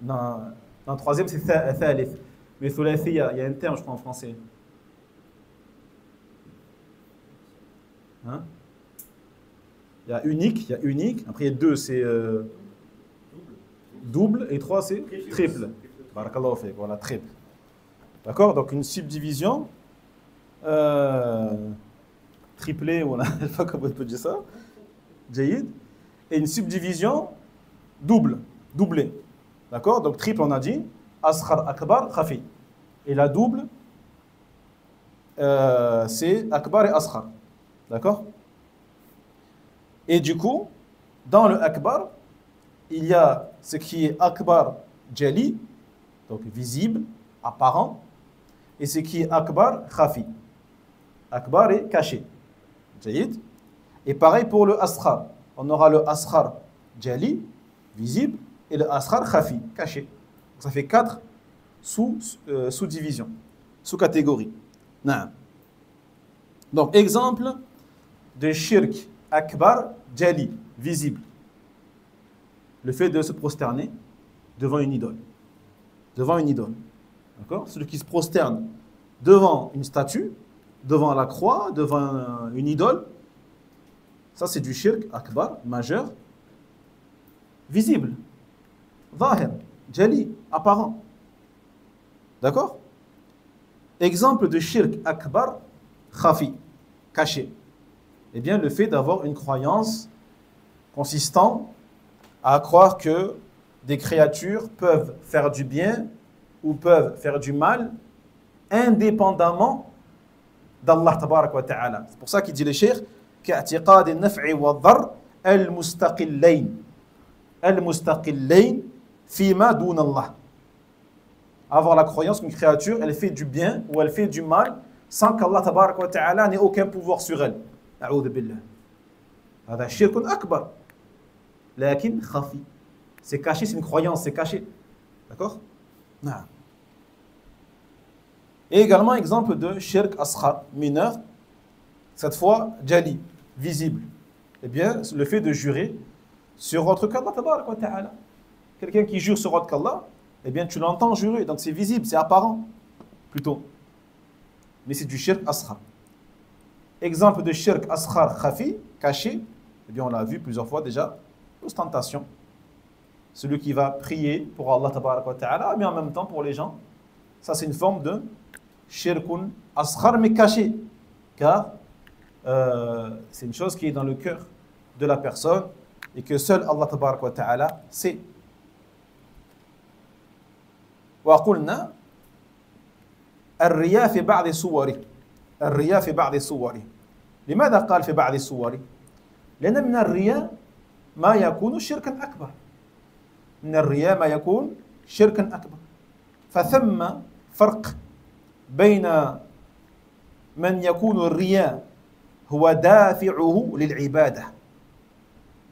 Non, troisième c'est thalith, mais thulathiya, il y a un terme je crois en français. Hein? Il y a unique, après il y a 2 c'est double, et 3 c'est triple. Barakallahu fik, voilà, triple. D'accord? Donc une subdivision triplée, voilà, je ne sais pas comment on peut dire ça, Jayid, et une subdivision doublée. D'accord? Donc triple, on a dit, asghar, akbar, khafi. Et la double, c'est akbar et asghar. D'accord? Et du coup, dans le akbar, il y a ce qui est akbar jali, donc visible, apparent, et ce qui est akbar khafi. Akbar est caché. Jayid. Et pareil pour le asghar. On aura le asghar jali, visible, et le asghar khafi, caché. Ça fait 4 sous-divisions, sous-catégories. Donc, exemple de shirk akbar jali, visible. Le fait de se prosterner devant une idole. Devant une idole. D'accord? Celui qui se prosterne devant une statue, devant la croix, devant une idole, ça c'est du shirk akbar, majeur, visible. Zahir, jali, apparent. D'accord? Exemple de shirk akbar, khafi, caché. Eh bien, le fait d'avoir une croyance consistant à croire que des créatures peuvent faire du bien ou peuvent faire du mal indépendamment d'Allah tabarak wa ta'ala. C'est pour ça qu'il dit le cheikh كاعتقاد النفع والضر المستقلين فيما دون الله. Avoir la croyance qu'une créature elle fait du bien ou elle fait du mal sans qu'Allah tabarak wa ta'ala n'ait aucun pouvoir sur elle. أعوذ بالله. هذا شرك أكبر لكن خفي. C'est caché, c'est une croyance, c'est caché. D'accord? Non. Et également exemple de shirk asghar, mineur, cette fois jali, visible. Eh bien, le fait de jurer sur autre qu'Allah tabarak wa ta'ala. Quelqu'un qui jure sur autre qu'Allah, eh bien tu l'entends jurer, donc c'est visible, c'est apparent, plutôt. mais c'est du shirk asghar. Exemple de shirk asghar khafi, caché, eh bien on l'a vu plusieurs fois déjà, l'ostentation. Celui qui va prier pour Allah tabaraka wa ta'ala, mais en même temps pour les gens. Ça c'est une forme de shirkun asghar, mais caché. Car c'est une chose qui est dans le cœur de la personne et que seul Allah tabaraka wa ta'ala sait. وقلنا الرياء في بعض صوره الرياء في بعض صوره لماذا قال في بعض صوره؟ لأن من الرياء ما يكون شركا أكبر من الرياء ما يكون شركا أكبر فثم فرق بين من يكون الرياء هو دافعه للعبادة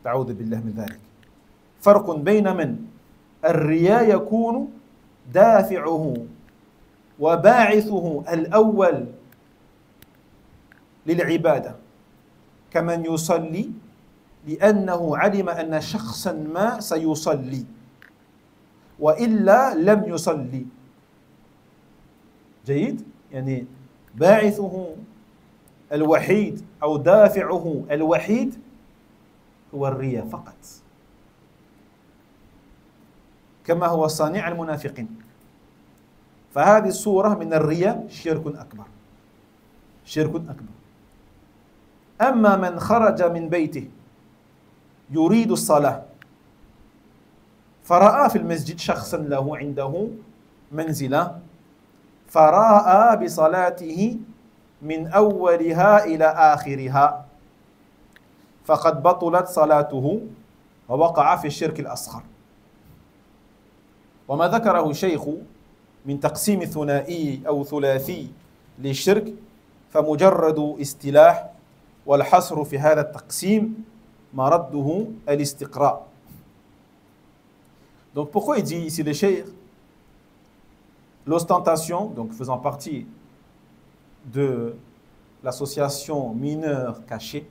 تعوذ بالله من ذلك فرق بين من الرياء يكون دافعه وباعثه الأول للعبادة كمن يصلي لأنه علم أن شخصا ما سيصلي وإلا لم يصلي جيد؟ يعني باعثه الوحيد أو دافعه الوحيد هو الرياء فقط كما هو صانع المنافقين فهذه الصورة من الرياء شرك أكبر شرك أكبر أما من خرج من بيته يريد الصلاة فرأى في المسجد شخصا له عنده منزلة فرأى بصلاته من أولها إلى آخرها فقد بطلت صلاته ووقع في الشرك الأصغر وما ذكره الشيخ من تقسيم ثنائي أو ثلاثي للشرك فمجرد استلاح والحصر في هذا التقسيم مرده الاستقراء. Donc pourquoi il dit ici le cheikh l'ostentation, donc faisant partie de l'association mineure cachée,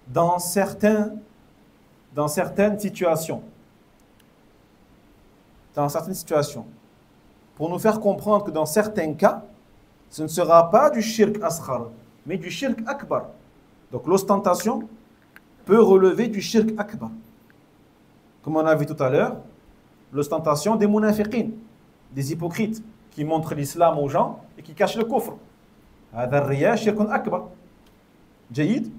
dans certaines situations, pour nous faire comprendre que dans certains cas, ce ne sera pas du shirk asghar, mais du shirk akbar. Donc l'ostentation peut relever du shirk akbar. Comme on a vu tout à l'heure, l'ostentation des munafiqin, des hypocrites, qui montrent l'islam aux gens et qui cachent le kufr. هذا الرياء شرك أكبر. جيد.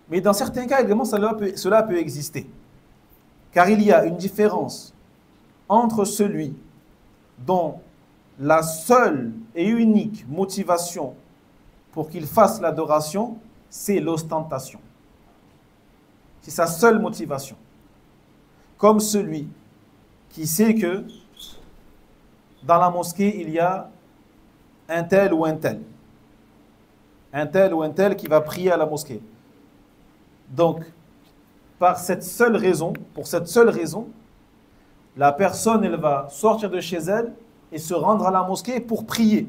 Mais dans certains cas également, cela peut exister. Car il y a une différence entre celui dont la seule et unique motivation pour qu'il fasse l'adoration, c'est l'ostentation. C'est sa seule motivation. Comme celui qui sait que dans la mosquée, il y a un tel ou un tel. Un tel ou un tel qui va prier à la mosquée. Donc, pour cette seule raison, la personne, elle va sortir de chez elle et se rendre à la mosquée pour prier.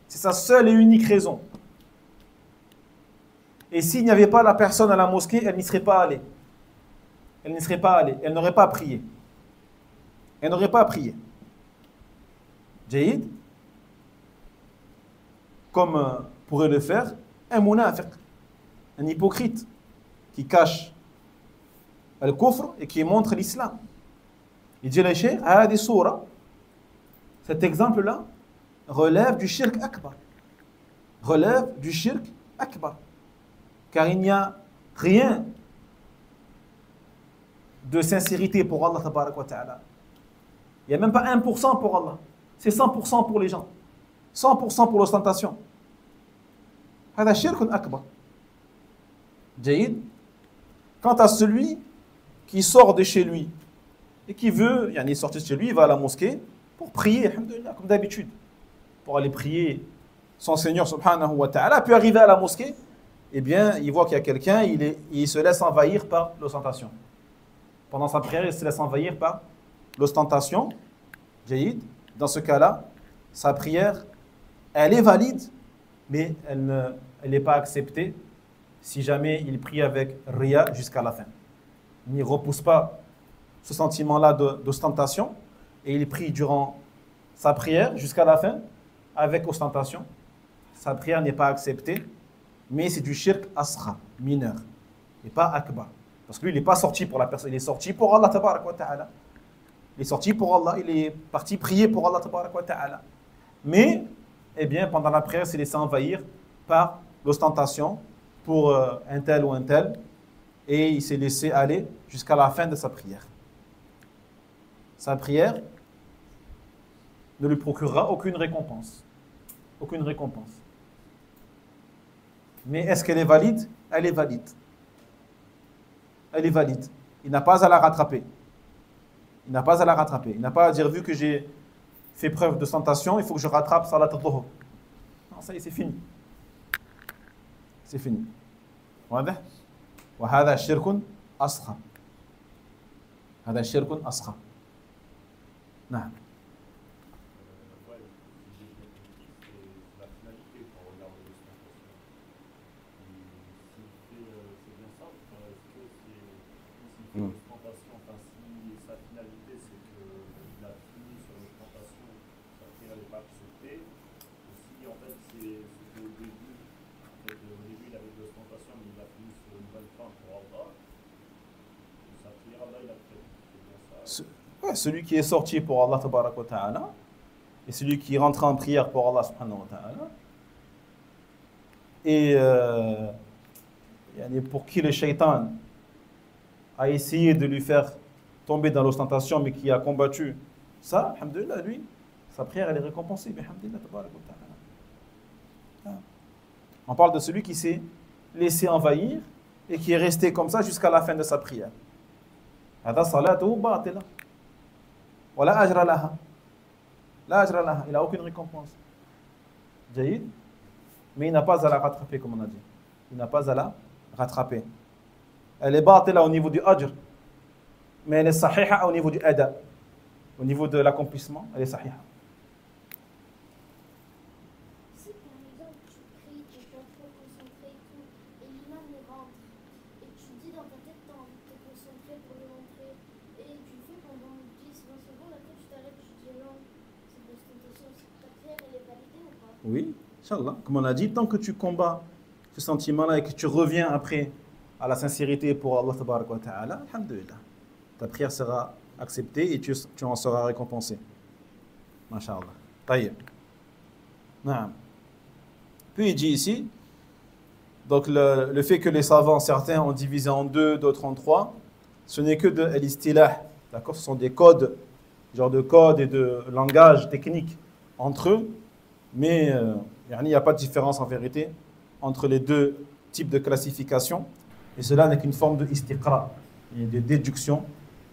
C'est sa seule et unique raison. Et s'il n'y avait pas la personne à la mosquée, elle n'y serait pas allée. Elle n'y serait pas allée. Elle n'aurait pas prié. Elle n'aurait pas prié. Jaïd, comme pourrait le faire un munafiq, un hypocrite qui cache le kufr et qui montre l'islam. Il dit le cheikh, hadi soura, cet exemple-là relève du shirk akbar. Relève du shirk akbar. Car il n'y a rien de sincérité pour Allah tabarak wa ta'ala. Il n'y a même pas 1% pour Allah. C'est 100% pour les gens. 100% pour l'ostentation. هذا شرك أكبر. جيد. Quant à celui qui sort de chez lui et qui veut, il sortir de chez lui, il va à la mosquée pour prier, alhamdoulilah, comme d'habitude, pour aller prier son Seigneur subhanahu wa ta'ala, puis arriver à la mosquée, eh bien, il voit qu'il y a quelqu'un, il se laisse envahir par l'ostentation. Pendant sa prière, il se laisse envahir par l'ostentation. Jaïd. Dans ce cas-là, sa prière, elle est valide, mais elle n'est pas acceptée si jamais il prie avec riya jusqu'à la fin. Il ne repousse pas ce sentiment-là d'ostentation et il prie durant sa prière jusqu'à la fin avec ostentation, sa prière n'est pas acceptée, mais c'est du shirk asghar, mineur, et pas akbar. Parce que lui, il n'est pas sorti pour la personne, il est sorti pour Allah tabarak wa ta'ala. Il est sorti pour Allah, il est parti prier pour Allah tabarak wa ta'ala. Mais, eh bien, pendant la prière, il s'est laissé envahir par l'ostentation pour un tel ou un tel, et il s'est laissé aller jusqu'à la fin de sa prière. Sa prière ne lui procurera aucune récompense. Aucune récompense. Mais est-ce qu'elle est valide? Elle est valide. Elle est valide. Il n'a pas à la rattraper. Il n'a pas à la rattraper. Il n'a pas à dire, vu que j'ai fait preuve d'ostentation, il faut que je rattrape salat al-dhuhr. Non, ça y est, c'est fini. C'est fini. واضح؟ وهذا شرك أصغر. هذا شرك أصغر. نعم. Celui qui est sorti pour Allah tabarak wa ta'ala et celui qui rentre en prière pour Allah subhanahu wa ta'ala et pour qui le shaitan a essayé de lui faire tomber dans l'ostentation mais qui a combattu ça, alhamdulillah, lui, sa prière elle est récompensée, alhamdulillah tabarak wa ta'ala. On parle de celui qui s'est laissé envahir et qui est resté comme ça jusqu'à la fin de sa prière. هذا صلاته باطلة ولا أجر لها. لا أجر لها. Il n'a aucune récompense. جيد. Mais il n'a pas à la rattraper comme on a dit. Il n'a pas à la rattraper. Elle est باطلة au niveau du ajr, mais elle est sahiha au niveau du ada. Au niveau de l'accomplissement, elle est sahiha. Si par exemple tu pries, tu es pas trop concentré et tout, et l'imam il rentre, et tu dis dans ta tête, tu as envie de te concentrer pour le montrer, et tu le fais pendant 10-20 secondes, après tu t'arrêtes, tu dis non, c'est de l'ostentation, ta prière elle est validée ou pas? Oui, Inch'Allah. Comme on a dit, tant que tu combats ce sentiment-là et que tu reviens après à la sincérité pour Allah tabarak wa ta'ala, alhamdulillah, ta prière sera acceptée et tu en seras récompensé. Masha'Allah. Taïb. Naam. Puis il dit ici, donc le fait que les savants, certains ont divisé en deux, d'autres en trois, ce n'est que de l'istilah. D'accord? Ce sont des codes, genre de codes et de langage technique entre eux, mais il n'y a pas de différence en vérité entre les deux types de classification, et cela n'est qu'une forme de istiqra, et de déduction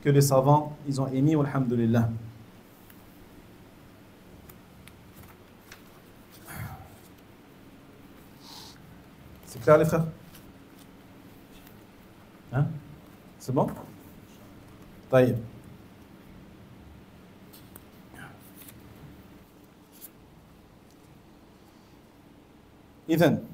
que les savants ils ont émis, alhamdulillah. C'est clair les frères? Hein? C'est bon? Taïb. إذن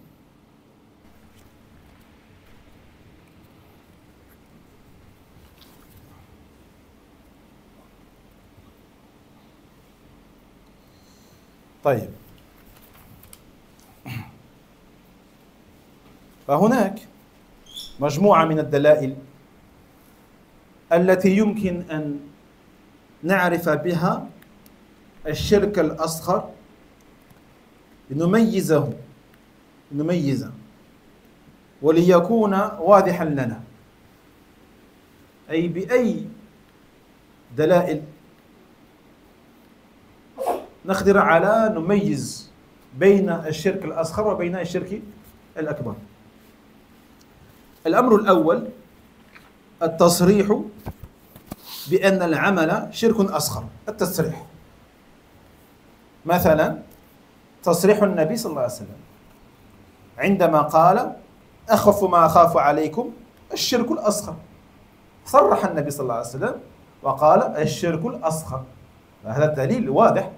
طيب فهناك مجموعة من الدلائل التي يمكن أن نعرف بها الشرك الأصغر نميزه وليكون واضحا لنا، أي بأي دلائل نقدر على نميز بين الشرك الأصغر وبين الشرك الأكبر. الأمر الأول التصريح بأن العمل شرك أصغر. التصريح مثلا تصريح النبي صلى الله عليه وسلم عندما قال أخف ما أخاف عليكم الشرك الأصغر، صرح النبي صلى الله عليه وسلم وقال الشرك الأصغر. هذا دليل واضح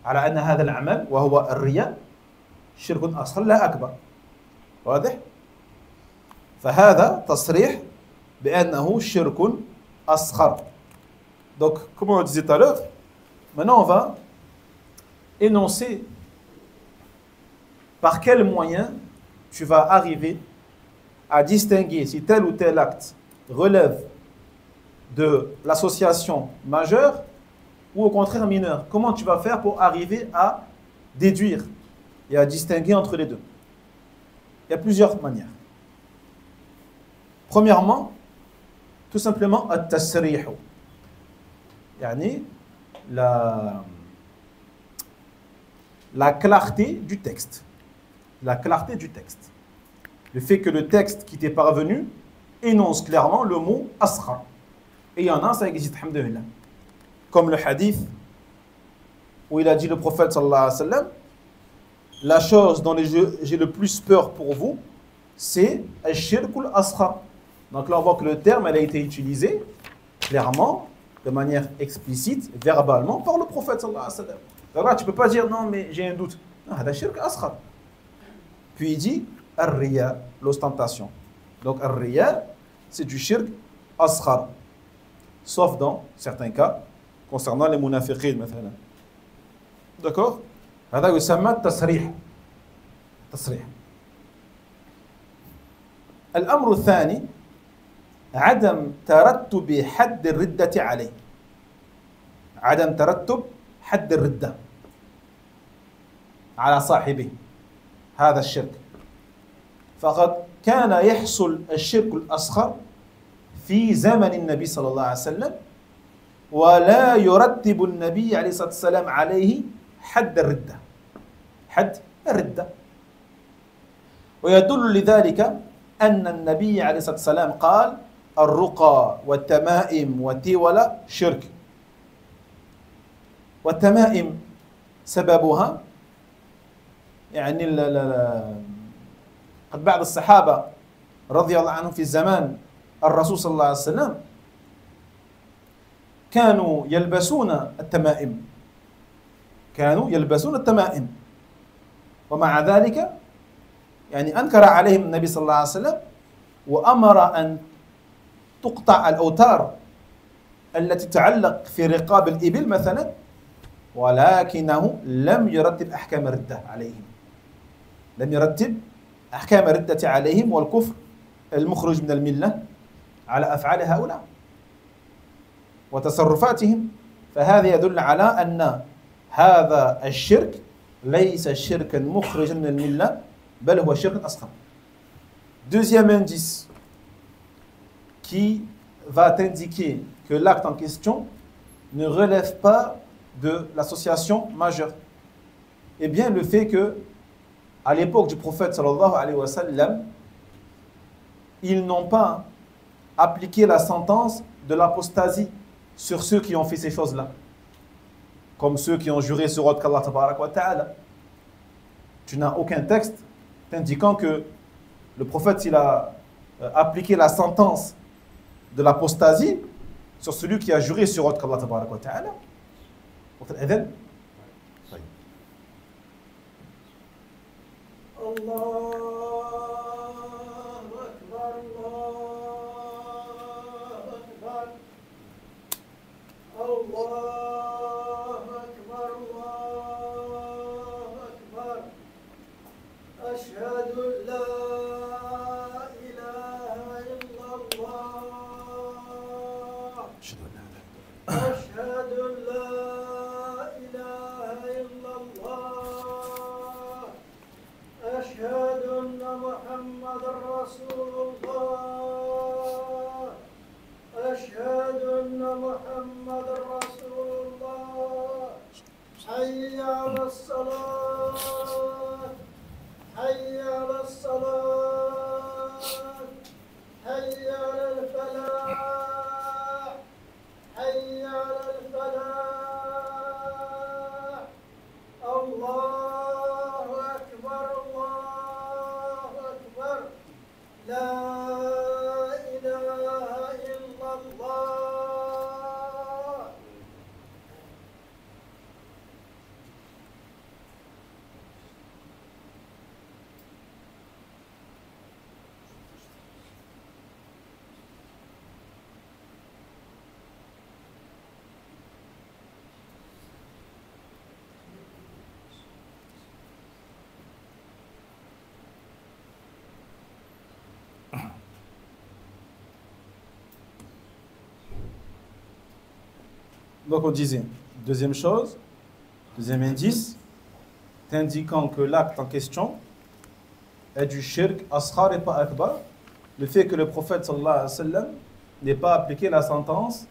على أن هذا العمل وهو الرياء شرك أصغر لا أكبر. واضح؟ فهذا تصريح بأنه شرك أصغر. Donc, comme on disait tout à l'heure, maintenant on va énoncer par quel moyen tu vas arriver à distinguer si tel ou tel acte relève de l'association majeure ou au contraire mineure. Comment tu vas faire pour arriver à déduire et à distinguer entre les deux? Il y a plusieurs manières. Premièrement, tout simplement, at-tasrih. Yani, la clarté du texte. La clarté du texte. Le fait que le texte qui t'est parvenu énonce clairement le mot asra. Et il y en a, ça existe, alhamdulillah. Comme le hadith où il a dit le prophète sallallahu alayhi wa sallam, la chose dont j'ai le plus peur pour vous, c'est al-shirkul asra. Donc là, on voit que le terme elle a été utilisé clairement, de manière explicite, verbalement, par le prophète sallallahu alayhi wa sallam. Donc là, tu ne peux pas dire non, mais j'ai un doute. Non, c'est shirk asra. Puis il dit ar-riya, l'ostentation. Donc ar-riya, c'est du shirk asra. Sauf dans certains cas, concernant les munafiqin, مثلا. D'accord? هذا يسمى التصريح. تصريح. الأمر الثاني عدم ترتب حد الردة عليه. عدم ترتب حد الردة على صاحبه. هذا الشرك. فقد كان يحصل الشرك الأصغر في زمن النبي صلى الله عليه وسلم ولا يرتب النبي عليه الصلاة والسلام عليه حد الردة. حد الردة. ويدل لذلك أن النبي عليه الصلاة والسلام قال الرقى والتمائم والتولى شرك. والتمائم سببها يعني قد بعض الصحابة رضي الله عنهم في زمان الرسول صلى الله عليه وسلم كانوا يلبسون التمائم. كانوا يلبسون التمائم ومع ذلك يعني أنكر عليهم النبي صلى الله عليه وسلم وأمر أن تقطع الأوتار التي تعلق في رقاب الإبل مثلا ولكنه لم يرتب أحكام الردة عليهم. لم يرتب أحكام الردة عليهم والكفر المخرج من الملة على أفعال هؤلاء وتصرفاتهم. فهذا يدل على أن هذا الشرك ليس شركا مخرجا من الملة بل هو شرك أصغر. Deuxième indice qui va t'indiquer que l'acte en question ne relève pas de l'association majeure. Eh bien, le fait que, à l'époque du prophète sallallahu alayhi wa sallam, ils n'ont pas appliqué la sentence de l'apostasie sur ceux qui ont fait ces choses-là. Comme ceux qui ont juré sur autre qu'Allah tabarak wa ta'ala. Tu n'as aucun texte t'indiquant que le prophète il a appliqué la sentence de l'apostasie sur celui qui a juré sur autre qu'Allah tabarak wa ta'ala. إذن طيب الله أكبر الله أكبر الله أكبر الله أكبر أشهد أن لا إله إلا الله أشهد أن لا أشهد أن محمد رسول الله أشهد أن محمد رسول الله حي على الصلاة حي على الصلاة حي على الفلاح حي على الفلاح الله أكبر الله أكبر لا إله إلا الله. Donc on disait, deuxième chose, deuxième indice, indiquant que l'acte en question est du shirk asghar et pas akbar, le fait que le prophète sallallahu alayhi wa sallam n'ait pas appliqué la sentence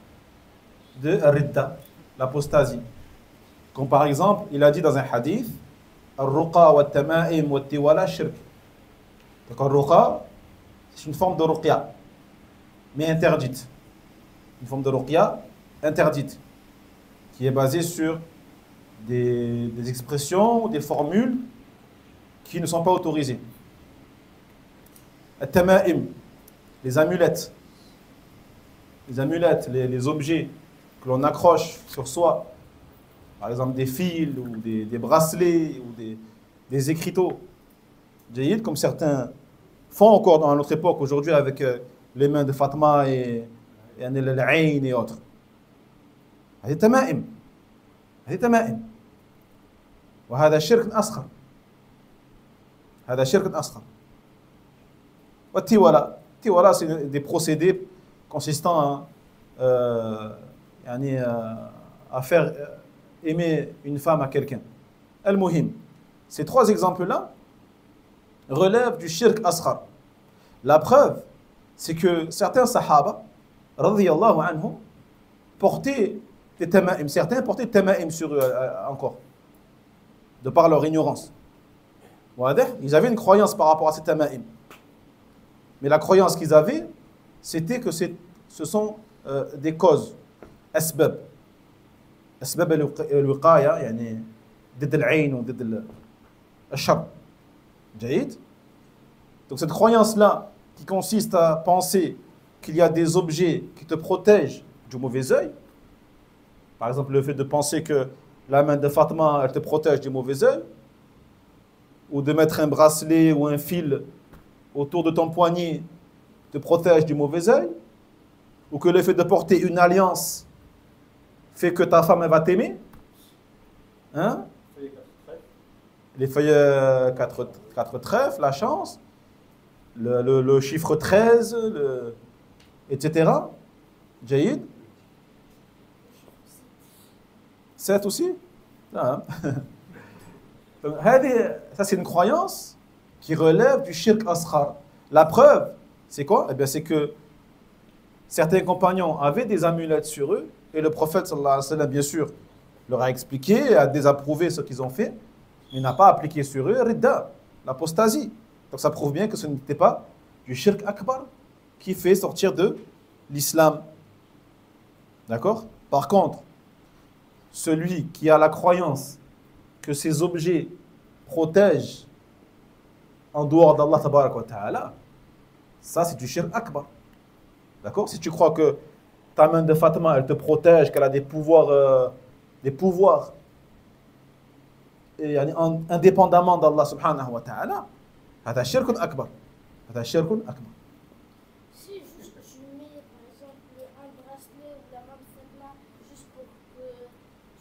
de ridda, l'apostasie. Comme par exemple, il a dit dans un hadith, al-ruqa wa tama'im wa tiwala shirk. Donc al-ruqa, c'est une forme de ruqya, mais interdite. Une forme de ruqya interdite, qui est basée sur des expressions, des formules qui ne sont pas autorisées. Al-tama'im, les amulettes, les objets que l'on accroche sur soi, par exemple des fils ou des bracelets ou des écriteaux, comme certains font encore dans notre époque aujourd'hui avec les mains de Fatma et l'Aïn et autres. هذه تمائم هذه تمائم وهذا شرك أصغر هذا شرك أصغر والتيولا c'est des procédés consistant à faire aimer une femme à quelqu'un. Al-Muhim, ces trois exemples-là relèvent du shirk asghar. La preuve, c'est que certains sahaba, radiyallahu anhum, portaient des tama'im. Certains portaient des tama'im sur eux encore, de par leur ignorance. Ils avaient une croyance par rapport à ces tama'im. Mais la croyance qu'ils avaient, c'était que ce sont des causes, asbab. أسباب الوقاية يعني ضد العين وضد الشر. جيد. Donc cette croyance-là qui consiste à penser qu'il y a des objets qui te protègent du mauvais œil, par exemple le fait de penser que la main de Fatma elle te protège du mauvais œil, ou de mettre un bracelet ou un fil autour de ton poignet te protège du mauvais œil, ou que le fait de porter une alliance fait que ta femme elle va t'aimer, hein? Les feuilles 4 trèfles, la chance, le chiffre 13, etc. Jaïd. 7 aussi? Ah. Donc, ça c'est une croyance qui relève du shirk asghar. La preuve, c'est quoi? Eh bien, c'est que certains compagnons avaient des amulettes sur eux, et le prophète, sallallahu alayhi wa sallam, bien sûr, leur a expliqué, a désapprouvé ce qu'ils ont fait, mais n'a pas appliqué sur eux ridda, l'apostasie. Donc ça prouve bien que ce n'était pas du shirk akbar qui fait sortir de l'islam. D'accord? Par contre, celui qui a la croyance que ces objets protègent en dehors d'Allah tabarak wa ta'ala, ça c'est du shirk akbar. D'accord? Si tu crois que ta main de Fatima, elle te protège, qu'elle a des pouvoirs et, indépendamment d'Allah subhanahu wa ta'ala, c'est shirkun akbar. C'est shirkun akbar. Si juste je mets par exemple un bracelet ou la main de Fatima juste pour que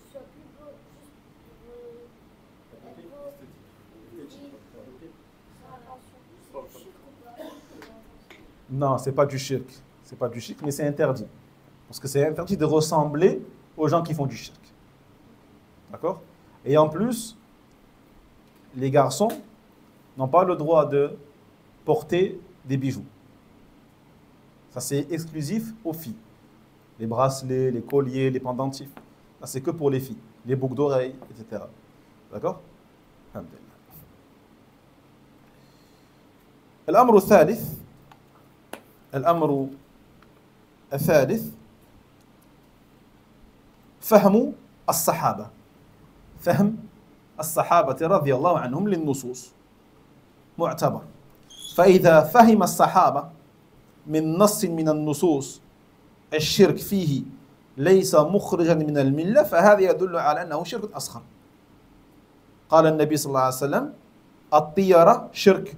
ce soit plus beau, juste pour être beau, non, c'est pas du shirk. C'est pas du shirk, mais c'est interdit. Parce que c'est interdit de ressembler aux gens qui font du shirk. D'accord? Et en plus, les garçons n'ont pas le droit de porter des bijoux. Ça, c'est exclusif aux filles. Les bracelets, les colliers, les pendentifs. Ça, c'est que pour les filles. Les boucles d'oreilles, etc. D'accord? الأمر الثالث فهم الصحابة رضي الله عنهم للنصوص معتبر. فإذا فهم الصحابة من نص من النصوص الشرك فيه ليس مخرجا من الملة فهذا يدل على أنه شرك أصغر. قال النبي صلى الله عليه وسلم الطيرة شرك.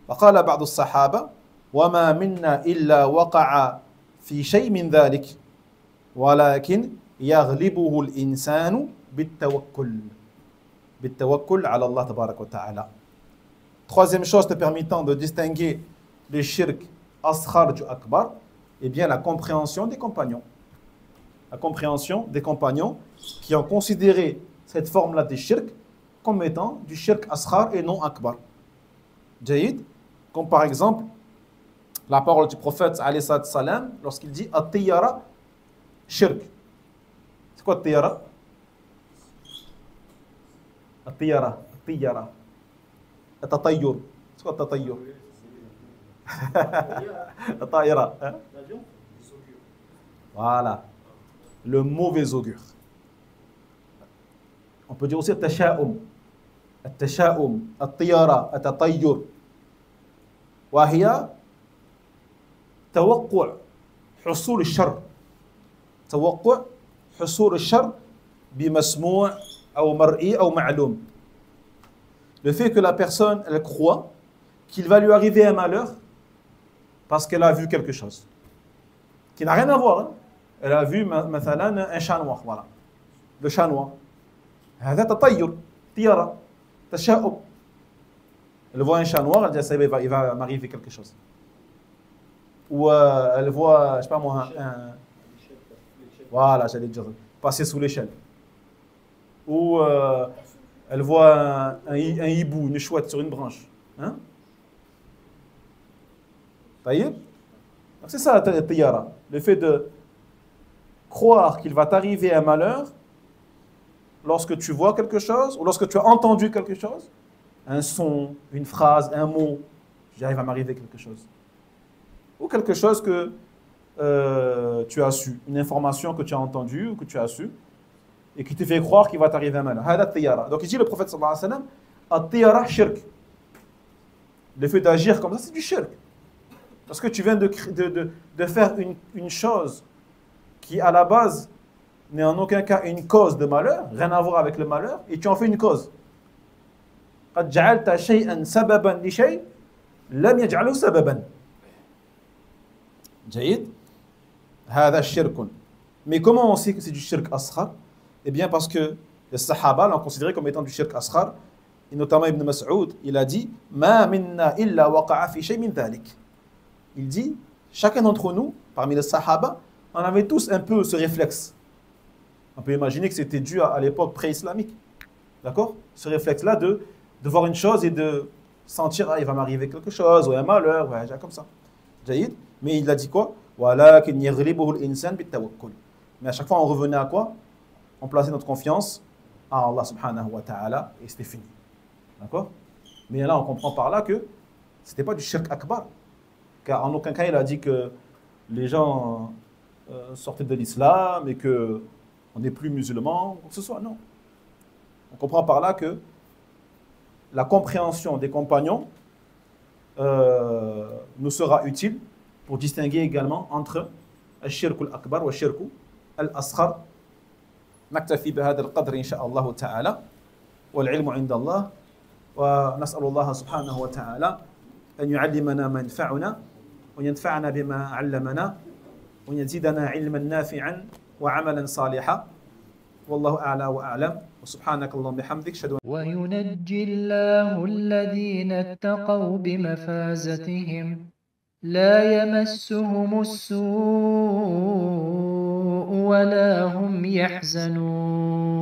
وقال بعض الصحابة وما منا إلا وقع في شيء من ذلك ولكن يغلبه الإنسان بالتوكل على الله تبارك وتعالى. Troisième chose te permettant de distinguer le shirk asghar du akbar, eh bien la compréhension des compagnons. la compréhension des compagnons qui ont considéré cette forme-là des shirk comme étant du shirk asghar et non akbar. Jaïd, comme par exemple la parole du prophète alayhi salam lorsqu'il dit at-tiyara shirk. C'est quoi at-tiyara? At-tiyara, at-tiyara. At-tatayyur. C'est quoi at-tatayyur? At-tayara. Hein? Voilà. Le mauvais augure. On peut dire aussi at-tasha'um. At-tasha'um, at-tiyara, at-tatayyur. وهي توقع حصول الشر توقع حصول الشر بمسموع أو مرئي أو معلوم. Le fait que la personne elle croit qu'il va lui arriver un malheur parce qu'elle a vu quelque chose qui n'a rien à voir. Hein. Elle a vu مثلا un chat noir, voilà. Le chat noir. هذا تطير طيرة تشاؤم. Elle voit un chat noir, elle dit ça, il va m'arriver quelque chose. Ou elle voit, je sais pas moi, voilà, j'allais dire, passer sous l'échelle. Ou elle voit un hibou, une chouette sur une branche. Hein? C'est ça la tiyara. Le fait de croire qu'il va t'arriver un malheur lorsque tu vois quelque chose ou lorsque tu as entendu quelque chose. Un son, une phrase, un mot, j'arrive à m'arriver quelque chose. Ou quelque chose que tu as su, une information que tu as entendue ou que tu as su, et qui te fait croire qu'il va t'arriver un malheur. Donc ici le prophète sallallahu alayhi wa sallam, at-tiyara shirk. Le fait d'agir comme ça, c'est du shirk. Parce que tu viens de faire une chose qui à la base n'est en aucun cas une cause de malheur, rien à voir avec le malheur, et tu en fais une cause. قد جعلت شيئا سببا لشيء لم يجعله سببا. جيد. هذا شرك. Mais comment on sait que c'est du shirk asghar? Eh bien parce que les sahaba l'ont considéré comme étant du shirk asghar. Et notamment Ibn Mas'ud, il a dit ما منا إلا وقع في شيء من ذلك. Il dit chacun d'entre nous, parmi les sahaba, on avait tous un peu ce réflexe. On peut imaginer que c'était dû à l'époque pré-islamique. D'accord? Ce réflexe-là de voir une chose et de sentir, ah, il va m'arriver quelque chose, ou un malheur, ouais, comme ça. Jaïd. Mais il a dit quoi? Mais à chaque fois, on revenait à quoi? On plaçait notre confiance à Allah subhanahu wa ta'ala, et c'était fini. D'accord? Mais là, on comprend par là que ce n'était pas du shirk akbar. Car en aucun cas, il a dit que les gens sortaient de l'islam et qu'on n'est plus musulmans, ou que ce soit, non. On comprend par là que la compréhension des compagnons nous sera utile pour distinguer également entre الشرك الأكبر والشرك الأصغر. نكتفي بهذا القدر إن شاء الله تعالى والعلم عند الله ونسأل الله سبحانه وتعالى أن يعلمنا ما ينفعنا وينفعنا بما علمنا ويزيدنا علما نافعا وعملا صالحا والله أعلى وأعلم وسبحانك اللهم بحمدك أشهد. وينجي الله الذين اتقوا بمفازتهم لا يمسهم السوء ولا هم يحزنون.